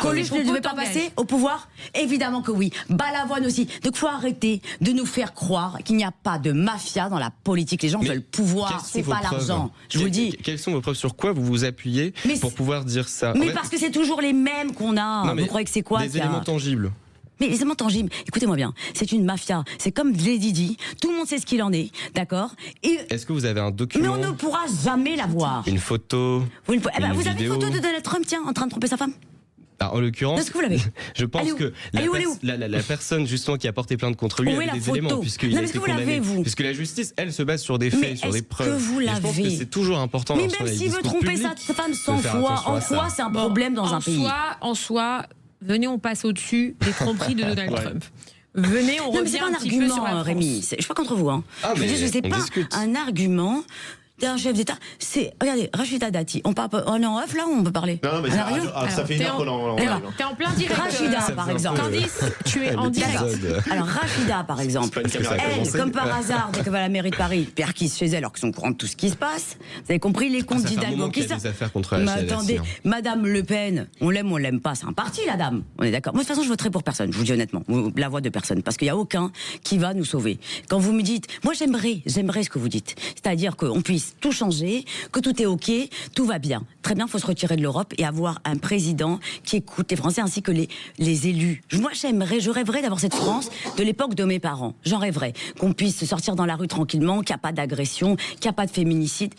Coluche ne devait pas passer au pouvoir ? Évidemment que oui. Balavoine aussi. Donc faut arrêter de nous faire croire qu'il n'y a pas de mafia dans la politique. Les gens veulent le pouvoir, c'est pas l'argent. Je vous le dis. Quelles sont vos preuves ? Sur quoi vous vous appuyez pour pouvoir dire ça ? Mais parce que c'est toujours les mêmes qu'on a. Vous croyez que c'est quoi ? Des éléments tangibles. Mais les éléments tangibles, écoutez-moi bien, c'est une mafia. C'est comme Lady Di, tout le monde sait ce qu'il en est, d'accord ? Est-ce que vous avez un document ? Mais on ne pourra jamais l'avoir. Une photo ? Vous avez une photo de Donald Trump, tiens, en train de tromper sa femme ? En l'occurrence, est-ce que vous l'avez ? Je pense que la personne justement qui a porté plainte contre lui avait des éléments puisqu'il a été condamné. Puisque la justice, elle se base sur des faits, sur des preuves. Que vous l'avez ? Je pense que c'est toujours important. Mais même s'il veut tromper sa femme 100 fois, en quoi c'est un problème dans un pays ? En soi, venez, on passe au-dessus des tromperies de Donald Trump. Venez, on revient un petit peu sur la France. Rémi, je suis pas contre vous. Je sais pas un argument d'un chef d'État. Regardez, Rachida Dati. On est en off là ou on peut parler ? Non, mais ça fait une heure qu'on en parle. T'es en plein direct. Rachida, par exemple. Candice, tu es en direct. Alors, Rachida, par exemple. Elle, comme par hasard, dès qu'elle va à la mairie de Paris, perquise chez elle alors qu'ils sont au courant de tout ce qui se passe. Vous avez compris les comptes d'Hidalgo qui ça. Mais attendez, Madame Le Pen, on l'aime pas, c'est un parti, la dame. On est d'accord. Moi, de toute façon, je voterai pour personne, je vous dis honnêtement. La voix de personne. Parce qu'il n'y a aucun qui va nous sauver. Quand vous me dites, moi, j'aimerais ce que vous dites. C'est-à-dire qu'on puisse tout changer, que tout est ok, tout va bien. Très bien, il faut se retirer de l'Europe et avoir un président qui écoute les Français ainsi que les élus. Moi, je rêverais d'avoir cette France de l'époque de mes parents. J'en rêverais. Qu'on puisse sortir dans la rue tranquillement, qu'il n'y a pas d'agression, qu'il n'y a pas de féminicide.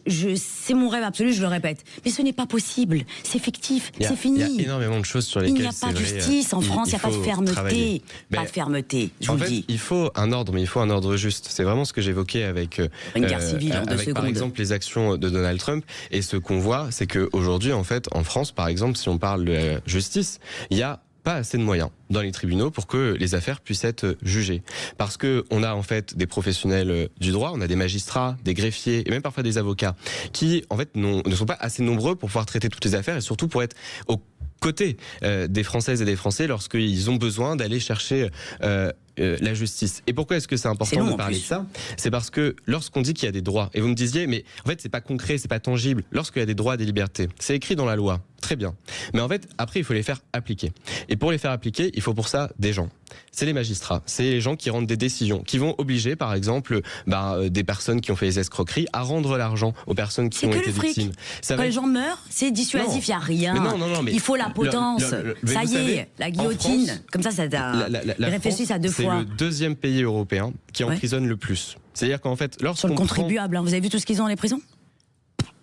C'est mon rêve absolu, je le répète. Mais ce n'est pas possible, c'est fictif, c'est fini. Il y a énormément de choses sur lesquelles il n'y a pas de justice en France, il n'y a pas de fermeté. Pas de fermeté, je vous le dis. Il faut un ordre, mais il faut un ordre juste. C'est vraiment ce que j'évoquais avec, une guerre civile en 2 avec secondes. Par exemple, les actions de Donald Trump. Et ce qu'on voit, c'est qu'aujourd'hui, en fait, en France, par exemple, si on parle de la justice, il y a pas assez de moyens dans les tribunaux pour que les affaires puissent être jugées. Parce que on a en fait des professionnels du droit, on a des magistrats, des greffiers et même parfois des avocats qui en fait ne sont pas assez nombreux pour pouvoir traiter toutes les affaires et surtout pour être au côté des Françaises et des Français lorsqu'ils ont besoin d'aller chercher la justice. Et pourquoi est-ce que c'est important de parler de ça ? C'est parce que lorsqu'on dit qu'il y a des droits, et vous me disiez, mais en fait c'est pas concret, c'est pas tangible, lorsqu'il y a des droits et des libertés, c'est écrit dans la loi. Très bien. Mais en fait, après, il faut les faire appliquer. Et pour les faire appliquer, il faut pour ça des gens. C'est les magistrats, c'est les gens qui rendent des décisions, qui vont obliger, par exemple, des personnes qui ont fait des escroqueries à rendre l'argent aux personnes qui ont été victimes. Quand les gens meurent, c'est dissuasif, il n'y a rien. Mais il faut la potence. Ça y est, la guillotine. France, comme ça ils réfléchissent à deux fois. C'est le 2e pays européen qui emprisonne le plus. C'est-à-dire qu'en fait, lorsqu'on sur le contribuable, vous avez vu tout ce qu'ils ont dans les prisons?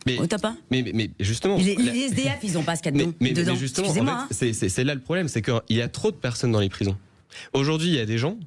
Mais justement, les SDF, ils n'ont pas ce qu'il y a dedans. Mais justement, en fait, c'est là le problème, c'est qu'il y a trop de personnes dans les prisons. Aujourd'hui, il y a des gens,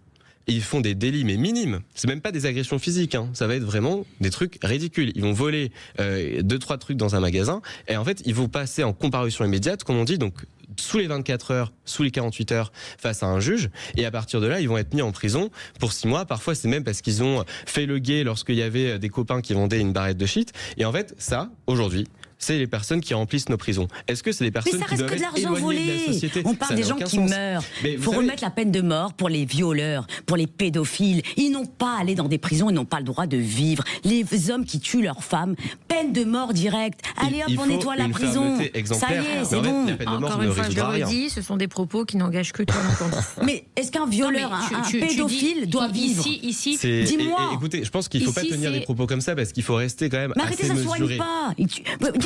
ils font des délits mais minimes. C'est même pas des agressions physiques, hein. Ça va être vraiment des trucs ridicules. Ils vont voler 2-3 trucs dans un magasin et en fait, ils vont passer en comparution immédiate, comme on dit, donc sous les 24 heures, sous les 48 heures face à un juge, et à partir de là, ils vont être mis en prison pour 6 mois. Parfois, c'est même parce qu'ils ont fait le guet lorsqu'il y avait des copains qui vendaient une barrette de shit. Et en fait, ça, aujourd'hui, c'est les personnes qui remplissent nos prisons. Est-ce que c'est les personnes qui doivent être éloignées de la société? On parle des gens qui meurent. Il faut remettre la peine de mort pour les violeurs, pour les pédophiles. Ils n'ont pas à aller dans des prisons, ils n'ont pas le droit de vivre. Les hommes qui tuent leurs femmes, peine de mort directe. Allez hop, on nettoie la prison. Ça y est, c'est bon. Encore une fois, je le redis, ce sont des propos qui n'engagent que toi, mon Candice. Mais est-ce qu'un violeur, un pédophile doit vivre? Ici, dis-moi. Écoutez, je pense qu'il ne faut pas tenir des propos comme ça parce qu'il faut rester quand même assez mesuré. Mais arrêtez, ça ne soigne pas.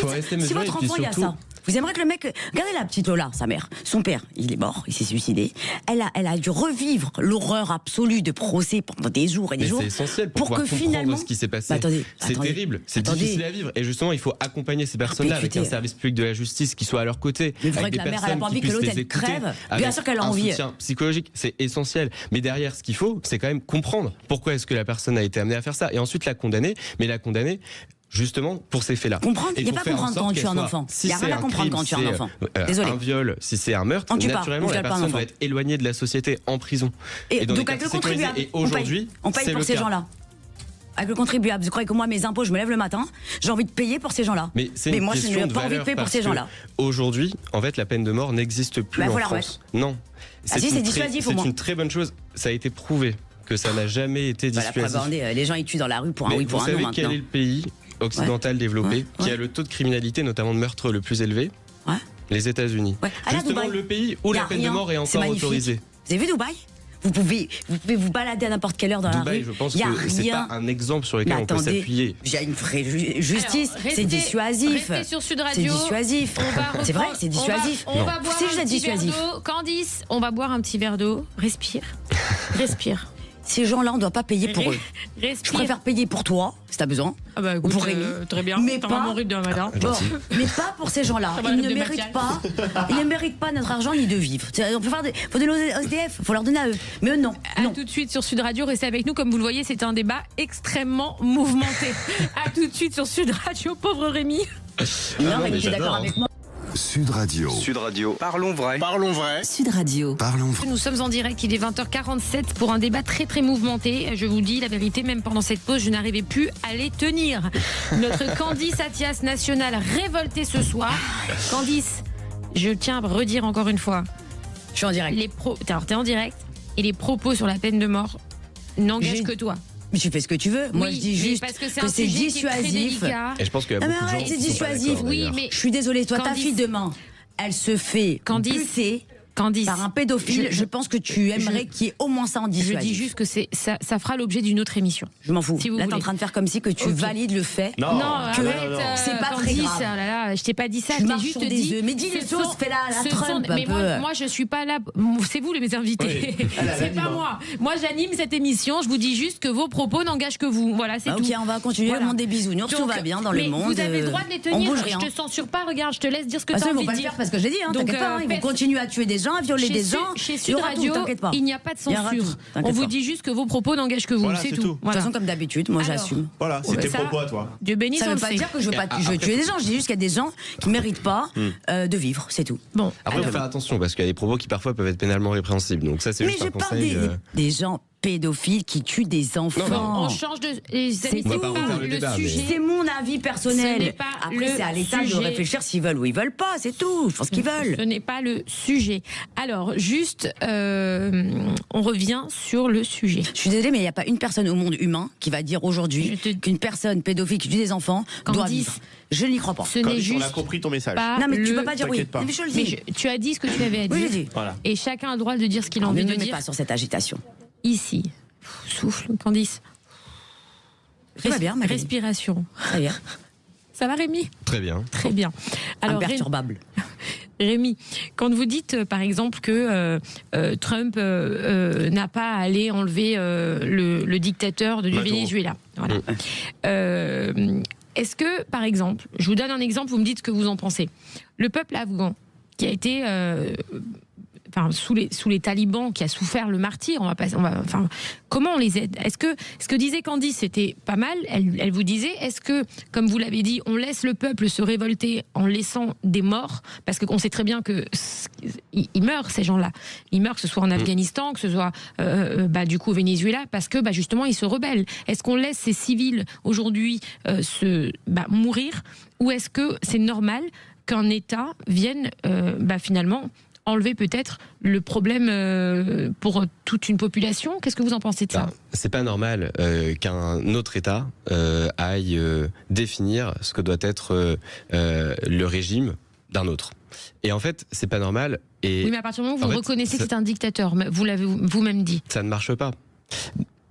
Si votre enfant il y a ça, vous aimeriez que le mec... Regardez la petite Lola, sa mère. Son père, il est mort, il s'est suicidé. Elle a dû revivre l'horreur absolue de procès pendant des jours et des jours. C'est essentiel pour que finalement ce qui s'est passé. C'est terrible, c'est difficile à vivre. Et justement, il faut accompagner ces personnes-là avec un service public de la justice qui soit à leur côté. Mais vrai que la mère, elle n'a pas envie que l'autre, elle crève. Bien sûr qu'elle a envie. Un soutien psychologique, c'est essentiel. Mais derrière, ce qu'il faut, c'est quand même comprendre pourquoi est-ce que la personne a été amenée à faire ça. Et ensuite la condamner. Mais la condamner justement pour ces faits-là. Comprendre, il n'y a pas à comprendre quand tu es un enfant. Il n'y a rien à comprendre quand tu es un enfant. Désolé. Un viol, si c'est un meurtre, naturellement la personne doit être éloignée de la société en prison. Et donc avec le contribuable, on paye pour ces gens-là. Avec le contribuable, vous croyez que moi, mes impôts, je me lève le matin, j'ai envie de payer pour ces gens-là. Mais moi, je n'ai pas envie de payer pour ces gens-là. Aujourd'hui, en fait, la peine de mort n'existe plus en France. Non. C'est dissuasif au moins. C'est une très bonne chose. Ça a été prouvé que ça n'a jamais été dissuasif. Les gens, ils tuent dans la rue pour un oui, pour un non. Vous savez quel est le pays occidental développé qui a le taux de criminalité, notamment de meurtre le plus élevé? Les États-Unis. Justement, le pays où la peine de mort est encore autorisée. Vous avez vu Dubaï? Vous pouvez vous balader à n'importe quelle heure dans la rue. Je pense que c'est pas un exemple sur lequel on peut s'appuyer. Il y a une vraie justice, c'est dissuasif. Restez sur Sud Radio. C'est dissuasif. C'est vrai, c'est dissuasif. On va boire un petit verre d'eau. Candice, on va boire un petit verre d'eau. Respire. Respire. Ces gens-là, on ne doit pas payer pour eux. Je préfère payer pour toi, si tu as besoin, ou pour Rémi. Très bien, mais pas mon rythme de matin. Mais pas pour ces gens-là. Ils ne méritent pas notre argent ni de vivre. On peut faire faut donner aux SDF, il faut leur donner à eux. Mais eux, non. Tout de suite sur Sud Radio, restez avec nous. Comme vous le voyez, c'est un débat extrêmement mouvementé. À tout de suite sur Sud Radio, pauvre Rémi. Non, Rémi, tu es d'accord avec moi? Sud Radio. Sud Radio. Parlons vrai. Parlons vrai. Sud Radio. Parlons vrai. Nous sommes en direct, il est 20h47 pour un débat très très mouvementé. Je vous dis la vérité, même pendant cette pause, je n'arrivais plus à les tenir. Notre Candice Attias nationale révoltée ce soir. Candice, je tiens à redire encore une fois. Je suis en direct. T'es en direct et les propos sur la peine de mort n'engagent que toi. Mais tu fais ce que tu veux. Moi, je dis juste que c'est dissuasif. Et je pense qu'il y a beaucoup de gens c'est dissuasif. Oui, mais je suis désolée. Toi, ta fille demain, elle se fait buter par un pédophile. Je pense que tu aimerais qu'il y ait au moins ça en dissuasif. Je dis juste que ça fera l'objet d'une autre émission. Je m'en fous. Si là, t'es en train de faire comme si que tu valides le fait. Non, c'est pas très grave. Oh là là, je t'ai pas dit ça. Je t'ai juste dit. Mais dis les choses, fais la Trump. Mais moi, je suis pas là. C'est vous les invités. C'est pas moi. Moi, j'anime cette émission. Je vous dis juste que vos propos n'engagent que vous. Voilà, c'est tout. Ok, on va continuer le monde des bisounours. Tout va bien dans le monde. Vous avez le droit de les tenir. Je te censure pas. Regarde, je te laisse dire ce que tu as envie de dire. Parce que j'ai dit. T'inquiète pas. Ils vont continuer à tuer des gens, à violer des gens. Chez Sud Radio, il n'y a pas de censure. On vous dit juste que vos propos n'engagent que vous. Voilà, c'est tout. De toute façon, comme d'habitude, moi j'assume. Voilà, c'est tes propos à toi. Dieu bénisse. Ça ne veut pas dire que je veux tuer des gens. Je dis juste qu'il y a des gens qui ne méritent pas de vivre. C'est tout. Bon. Après, il faut faire attention parce qu'il y a des propos qui parfois peuvent être pénalement répréhensibles. Donc ça, c'est juste un conseil. Mais je parle des gens pédophile qui tue des enfants. Bon, on change de. Les amis, On va c'est pas pas refaire le le débat, sujet. C'est mon avis Ce personnel. n'est pas Après, le c'est à l'État de sujet. réfléchir s'ils veulent ou ils veulent pas, c'est tout. Ils font ce qu'ils veulent. Ce n'est pas le sujet. Alors, juste, on revient sur le sujet. Je suis désolée, mais il n'y a pas une personne au monde humain qui va dire aujourd'hui Je te- qu'une personne pédophile qui tue des enfants doit Candice, vivre. Je n'y crois pas. Ce n'est Candice, on a juste compris ton message. pas Non, mais tu le- peux pas dire oui. T'inquiète pas. Non, mais je le Mais dis. tu as dit ce que tu avais à Oui, dire. j'ai dit. Voilà. Et chacun a le droit de dire ce qu'il a Ne envie de me mets dire. pas sur cette agitation. Ici. Souffle, Candice. Tout va bien, Magali. Respiration. Très bien. Ça va, Rémi? Très bien. Très bien. Alors, Imperturbable. Rémi, quand vous dites par exemple que Trump n'a pas à aller enlever le dictateur du Maduro. Venezuela, voilà. Est-ce que, par exemple, je vous donne un exemple, vous me dites ce que vous en pensez. Le peuple afghan, qui a été sous les talibans, qui a souffert le martyre, comment on les aide? Est-ce que ce que disait Candice, c'était pas mal? Elle vous disait, est-ce que, comme vous l'avez dit, on laisse le peuple se révolter en laissant des morts? Parce qu'on sait très bien que ils meurent, ces gens-là. Ils meurent, que ce soit en Afghanistan, que ce soit du coup au Venezuela, parce que justement ils se rebellent. Est-ce qu'on laisse ces civils aujourd'hui mourir, ou est-ce que c'est normal qu'un État vienne finalement enlever peut-être le problème pour toute une population? Qu'est-ce que vous en pensez de ça? C'est pas normal qu'un autre État aille définir ce que doit être le régime d'un autre. Et en fait, c'est pas normal. Et Oui, mais à partir du moment où vous en fait, reconnaissez que ça- c'est un dictateur, vous l'avez vous-même dit. ça ne marche pas.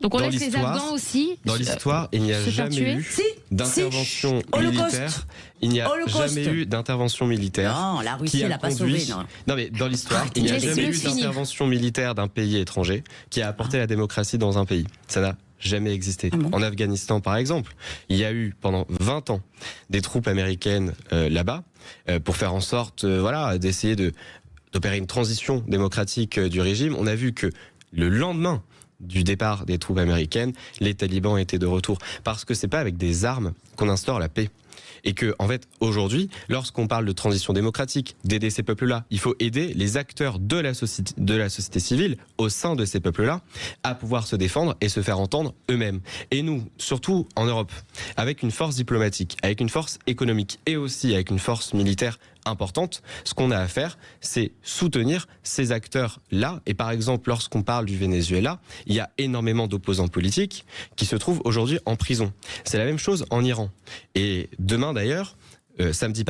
Donc on Dans laisse les l'histoire- Afghans aussi. Dans l'histoire, il n'y a se faire jamais tuer eu Si, d'intervention si. Holocauste. militaire. Il n'y a Holocauste. jamais eu d'intervention militaire. Non, la Russie, qui a elle n'a pas conduit- sauvé. Non. Non, mais dans l'histoire, Ah, il n'y a laissez-le jamais eu finir. d'intervention militaire d'un pays étranger qui a apporté la démocratie dans un pays. Ça n'a jamais existé. Ah bon En Afghanistan, par exemple, il y a eu pendant 20 ans des troupes américaines là-bas pour faire en sorte d'essayer d'opérer une transition démocratique du régime. On a vu que le lendemain du départ des troupes américaines, les talibans étaient de retour. Parce que c'est pas avec des armes qu'on instaure la paix. Et que, en fait, aujourd'hui, lorsqu'on parle de transition démocratique, d'aider ces peuples-là, il faut aider les acteurs de la société civile au sein de ces peuples-là à pouvoir se défendre et se faire entendre eux-mêmes. Et nous, surtout en Europe, avec une force diplomatique, avec une force économique et aussi avec une force militaire importante, ce qu'on a à faire, c'est soutenir ces acteurs-là. Et par exemple, lorsqu'on parle du Venezuela, il y a énormément d'opposants politiques qui se trouvent aujourd'hui en prison. C'est la même chose en Iran. Et demain d'ailleurs, samedi,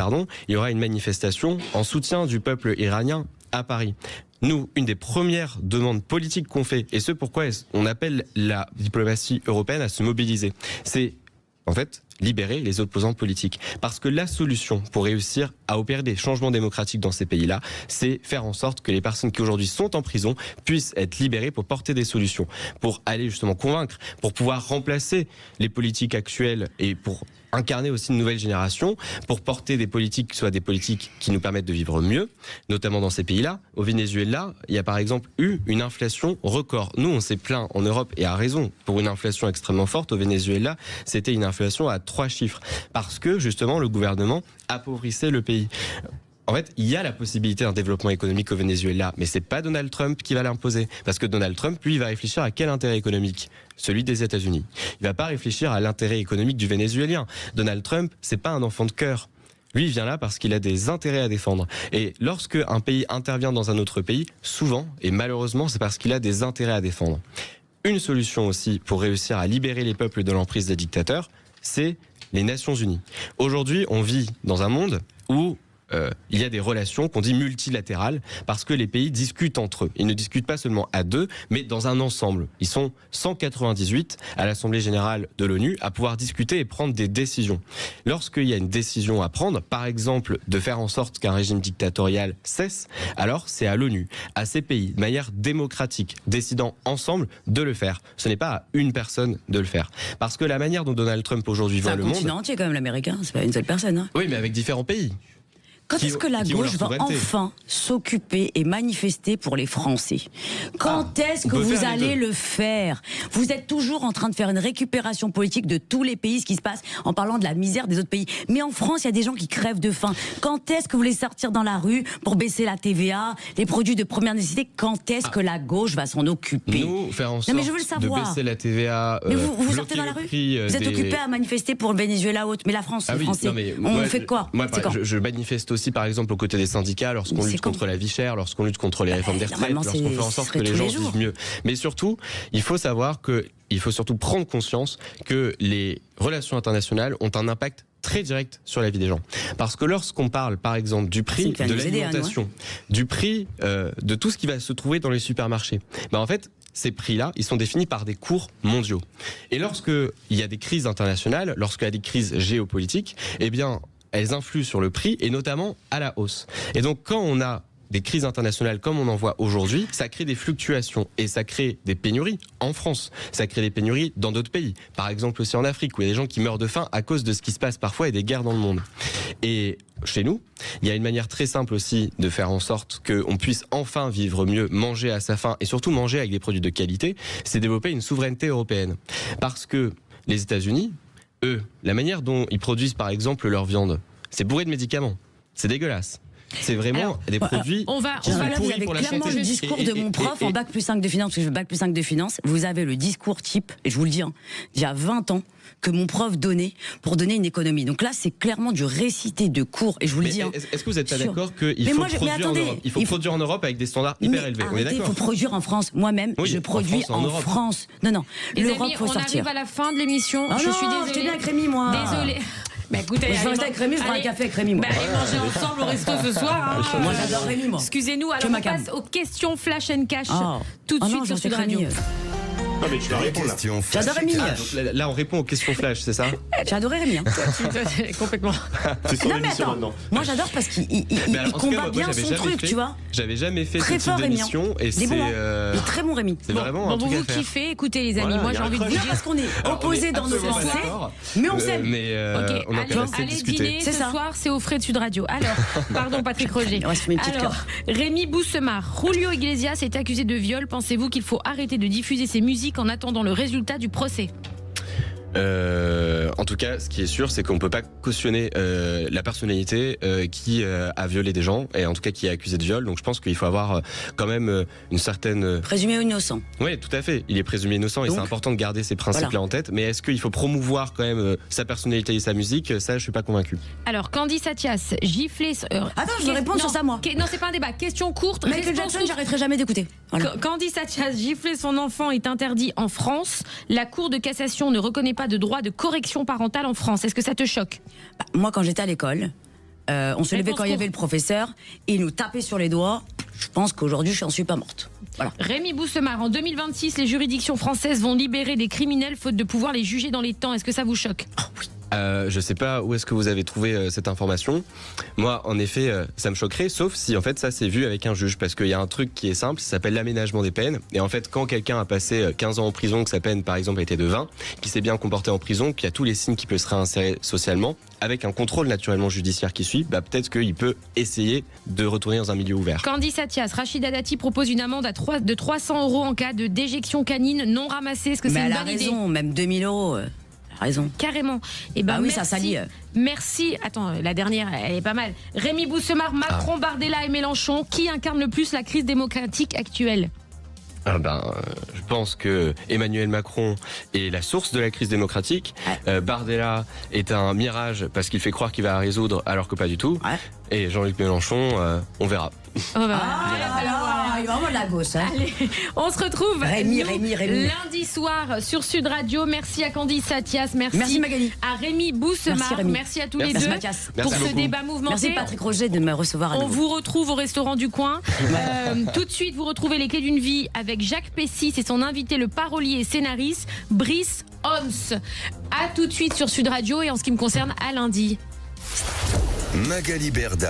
il y aura une manifestation en soutien du peuple iranien à Paris. Nous, une des premières demandes politiques qu'on fait, et ce pourquoi on appelle la diplomatie européenne à se mobiliser, c'est en fait libérer les opposants politiques. Parce que la solution pour réussir à opérer des changements démocratiques dans ces pays-là, c'est faire en sorte que les personnes qui aujourd'hui sont en prison puissent être libérées pour porter des solutions, pour aller justement convaincre, pour pouvoir remplacer les politiques actuelles et pour incarner aussi une nouvelle génération, pour porter des politiques qui soient des politiques qui nous permettent de vivre mieux, notamment dans ces pays-là. Au Venezuela, il y a par exemple eu une inflation record. Nous, on s'est plaint en Europe, et à raison, pour une inflation extrêmement forte. Au Venezuela, c'était une inflation à 3 chiffres, parce que justement le gouvernement appauvrissait le pays. En fait, il y a la possibilité d'un développement économique au Venezuela, mais c'est pas Donald Trump qui va l'imposer. Parce que Donald Trump, lui, il va réfléchir à quel intérêt économique? Celui des États-Unis. Il va pas réfléchir à l'intérêt économique du Vénézuélien. Donald Trump, c'est pas un enfant de cœur. Lui, il vient là parce qu'il a des intérêts à défendre. Et lorsque un pays intervient dans un autre pays, souvent, et malheureusement, c'est parce qu'il a des intérêts à défendre. Une solution aussi pour réussir à libérer les peuples de l'emprise des dictateurs, c'est les Nations Unies. Aujourd'hui, on vit dans un monde où il y a des relations qu'on dit multilatérales parce que les pays discutent entre eux. Ils ne discutent pas seulement à deux, mais dans un ensemble. Ils sont 198 à l'Assemblée Générale de l'ONU à pouvoir discuter et prendre des décisions. Lorsqu'il y a une décision à prendre, par exemple de faire en sorte qu'un régime dictatorial cesse, alors c'est à l'ONU, à ces pays, de manière démocratique, décidant ensemble de le faire. Ce n'est pas à une personne de le faire. Parce que la manière dont Donald Trump aujourd'hui C'est voit un le monde... continent entier quand même, l'américain. C'est pas une seule personne. Hein. Oui, mais avec différents pays. Quand est-ce que la gauche va enfin s'occuper et manifester pour les Français? Quand est-ce que vous allez le faire? Vous êtes toujours en train de faire une récupération politique de tous les pays, ce qui se passe, en parlant de la misère des autres pays. Mais en France, il y a des gens qui crèvent de faim. Quand est-ce que vous voulez sortir dans la rue pour baisser la TVA, les produits de première nécessité? Quand est-ce que la gauche va s'en occuper? Nous, faire en sorte de baisser la TVA. Mais vous sortez dans la rue? Vous êtes occupé à manifester pour le Venezuela haute. Mais la France, les Français, on fait quoi? Moi, je manifeste aussi, par exemple, aux côtés des syndicats, lorsqu'on lutte contre la vie chère, lorsqu'on lutte contre les réformes des retraites, lorsqu'on fait en sorte que les gens vivent mieux. Mais surtout, il faut savoir il faut surtout prendre conscience que les relations internationales ont un impact très direct sur la vie des gens. Parce que lorsqu'on parle, par exemple, du prix de l'alimentation, du prix de tout ce qui va se trouver dans les supermarchés, en fait, ces prix-là, ils sont définis par des cours mondiaux. Et lorsqu'il y a des crises internationales, lorsqu'il y a des crises géopolitiques, eh bien, elles influent sur le prix et notamment à la hausse. Et donc, quand on a des crises internationales comme on en voit aujourd'hui, ça crée des fluctuations et ça crée des pénuries en France. Ça crée des pénuries dans d'autres pays. Par exemple aussi en Afrique où il y a des gens qui meurent de faim à cause de ce qui se passe parfois et des guerres dans le monde. Et chez nous, il y a une manière très simple aussi de faire en sorte qu'on puisse enfin vivre mieux, manger à sa faim et surtout manger avec des produits de qualité, c'est développer une souveraineté européenne. Parce que les États-Unis, eux, la manière dont ils produisent par exemple leur viande, c'est bourré de médicaments. C'est dégueulasse. C'est vraiment des produits on va pourris pour la santé. Le discours de mon prof en bac plus 5 de finance, parce que je veux bac plus 5 de finance, vous avez le discours type, et je vous le dis, il y a 20 ans, que mon prof donnait pour donner une économie. Donc là, c'est clairement du récité de cours, et je vous le dis. Est-ce que vous n'êtes pas d'accord qu'il faut produire en Europe avec des standards hyper élevés? On est d'accord. Il faut produire en France. Moi-même, je produis en France. Non, l'Europe, faut sortir. On arrive à la fin de l'émission. Je suis désolée. J'étais bien avec Rémi, moi. Désolée. Écoutez, je vais rester avec Rémi, je prends un café avec Rémi, moi. Allez manger ensemble au resto ce soir. Moi, j'adore Rémi, moi. Excusez-nous, alors on passe aux questions flash and cash tout de suite sur Sud Radio. Non, mais tu vas répondre là. J'adore Rémi. Là, on répond aux questions flash, c'est ça? J'ai adoré Rémi. Complètement. C'est sur l'émission maintenant. Moi, j'adore parce qu'il combat bien son truc, tu vois. J'avais jamais fait ce type d'émission et c'est très bon Rémi. C'est vraiment un truc à faire. Vous kiffez, écoutez les amis, moi j'ai envie de vous dire parce qu'on est opposés dans nos pensées, mais on s'aime. Mais on a allez dîner ce soir, c'est au frais de Sud Radio. Alors, pardon Patrick Roger. Alors, Rémi Boussemar, Julio Iglesias est accusé de viol. Pensez-vous qu'il faut arrêter de diffuser ses musiques en attendant le résultat du procès? En tout cas, ce qui est sûr, c'est qu'on peut pas cautionner la personnalité qui a violé des gens et en tout cas qui est accusé de viol. Donc je pense qu'il faut avoir quand même une certaine... Présumé innocent. Oui, tout à fait. Il est présumé innocent et c'est important de garder ces principes-là en tête. Mais est-ce qu'il faut promouvoir quand même sa personnalité et sa musique? Ça, je suis pas convaincu. Alors, Candy Satias, gifler... Attends, je vais répondre sur ça, moi. Non, c'est pas un débat. Question courte. Michael Jackson, j'arrêterai jamais d'écouter. Voilà. Candy Satias, gifler son enfant est interdit en France. La Cour de cassation ne reconnaît pas de droit de correction parentale en France. Est-ce que ça te choque? Moi, quand j'étais à l'école, on se levait quand il y avait le professeur et il nous tapait sur les doigts. Je pense qu'aujourd'hui, je n'en suis pas morte. Voilà. Rémi Boussemar, en 2026, les juridictions françaises vont libérer des criminels faute de pouvoir les juger dans les temps. Est-ce que ça vous choque? Oui. Je sais pas où est-ce que vous avez trouvé cette information. Moi, en effet, ça me choquerait, sauf si en fait ça c'est vu avec un juge, parce qu'il y a un truc qui est simple, ça s'appelle l'aménagement des peines. Et en fait, quand quelqu'un a passé 15 ans en prison, que sa peine par exemple a été de 20, qui s'est bien comporté en prison, qu'il y a tous les signes qu'il peut se réinsérer socialement, avec un contrôle naturellement judiciaire qui suit, peut-être qu'il peut essayer de retourner dans un milieu ouvert. Candy Satias, Rachida Dati propose une amende de 300 € en cas de déjection canine non ramassée. Est-ce que c'est une bonne idée? Elle a raison, même 2000 €. Raison. Carrément. Et ben, oui, merci, ça salit. Merci. Attends, la dernière, elle est pas mal. Rémi Boussemar, Macron, Bardella et Mélenchon, qui incarne le plus la crise démocratique actuelle? Je pense que Emmanuel Macron est la source de la crise démocratique. Bardella est un mirage parce qu'il fait croire qu'il va la résoudre alors que pas du tout. Et Jean-Luc Mélenchon, on verra. Il est vraiment de la gauche. Allez, on se retrouve Rémi. lundi soir sur Sud Radio. Merci à Candy Satias, merci Magali, à Rémi Boussemar, merci à tous les deux pour ce débat mouvementé. Merci Patrick Roger de me recevoir à nouveau. On vous retrouve au restaurant du coin. Tout de suite, vous retrouvez les clés d'une vie avec Jacques Pessis et son invité, le parolier et scénariste Brice Homs. À tout de suite sur Sud Radio et en ce qui me concerne, à lundi. Magali Berda.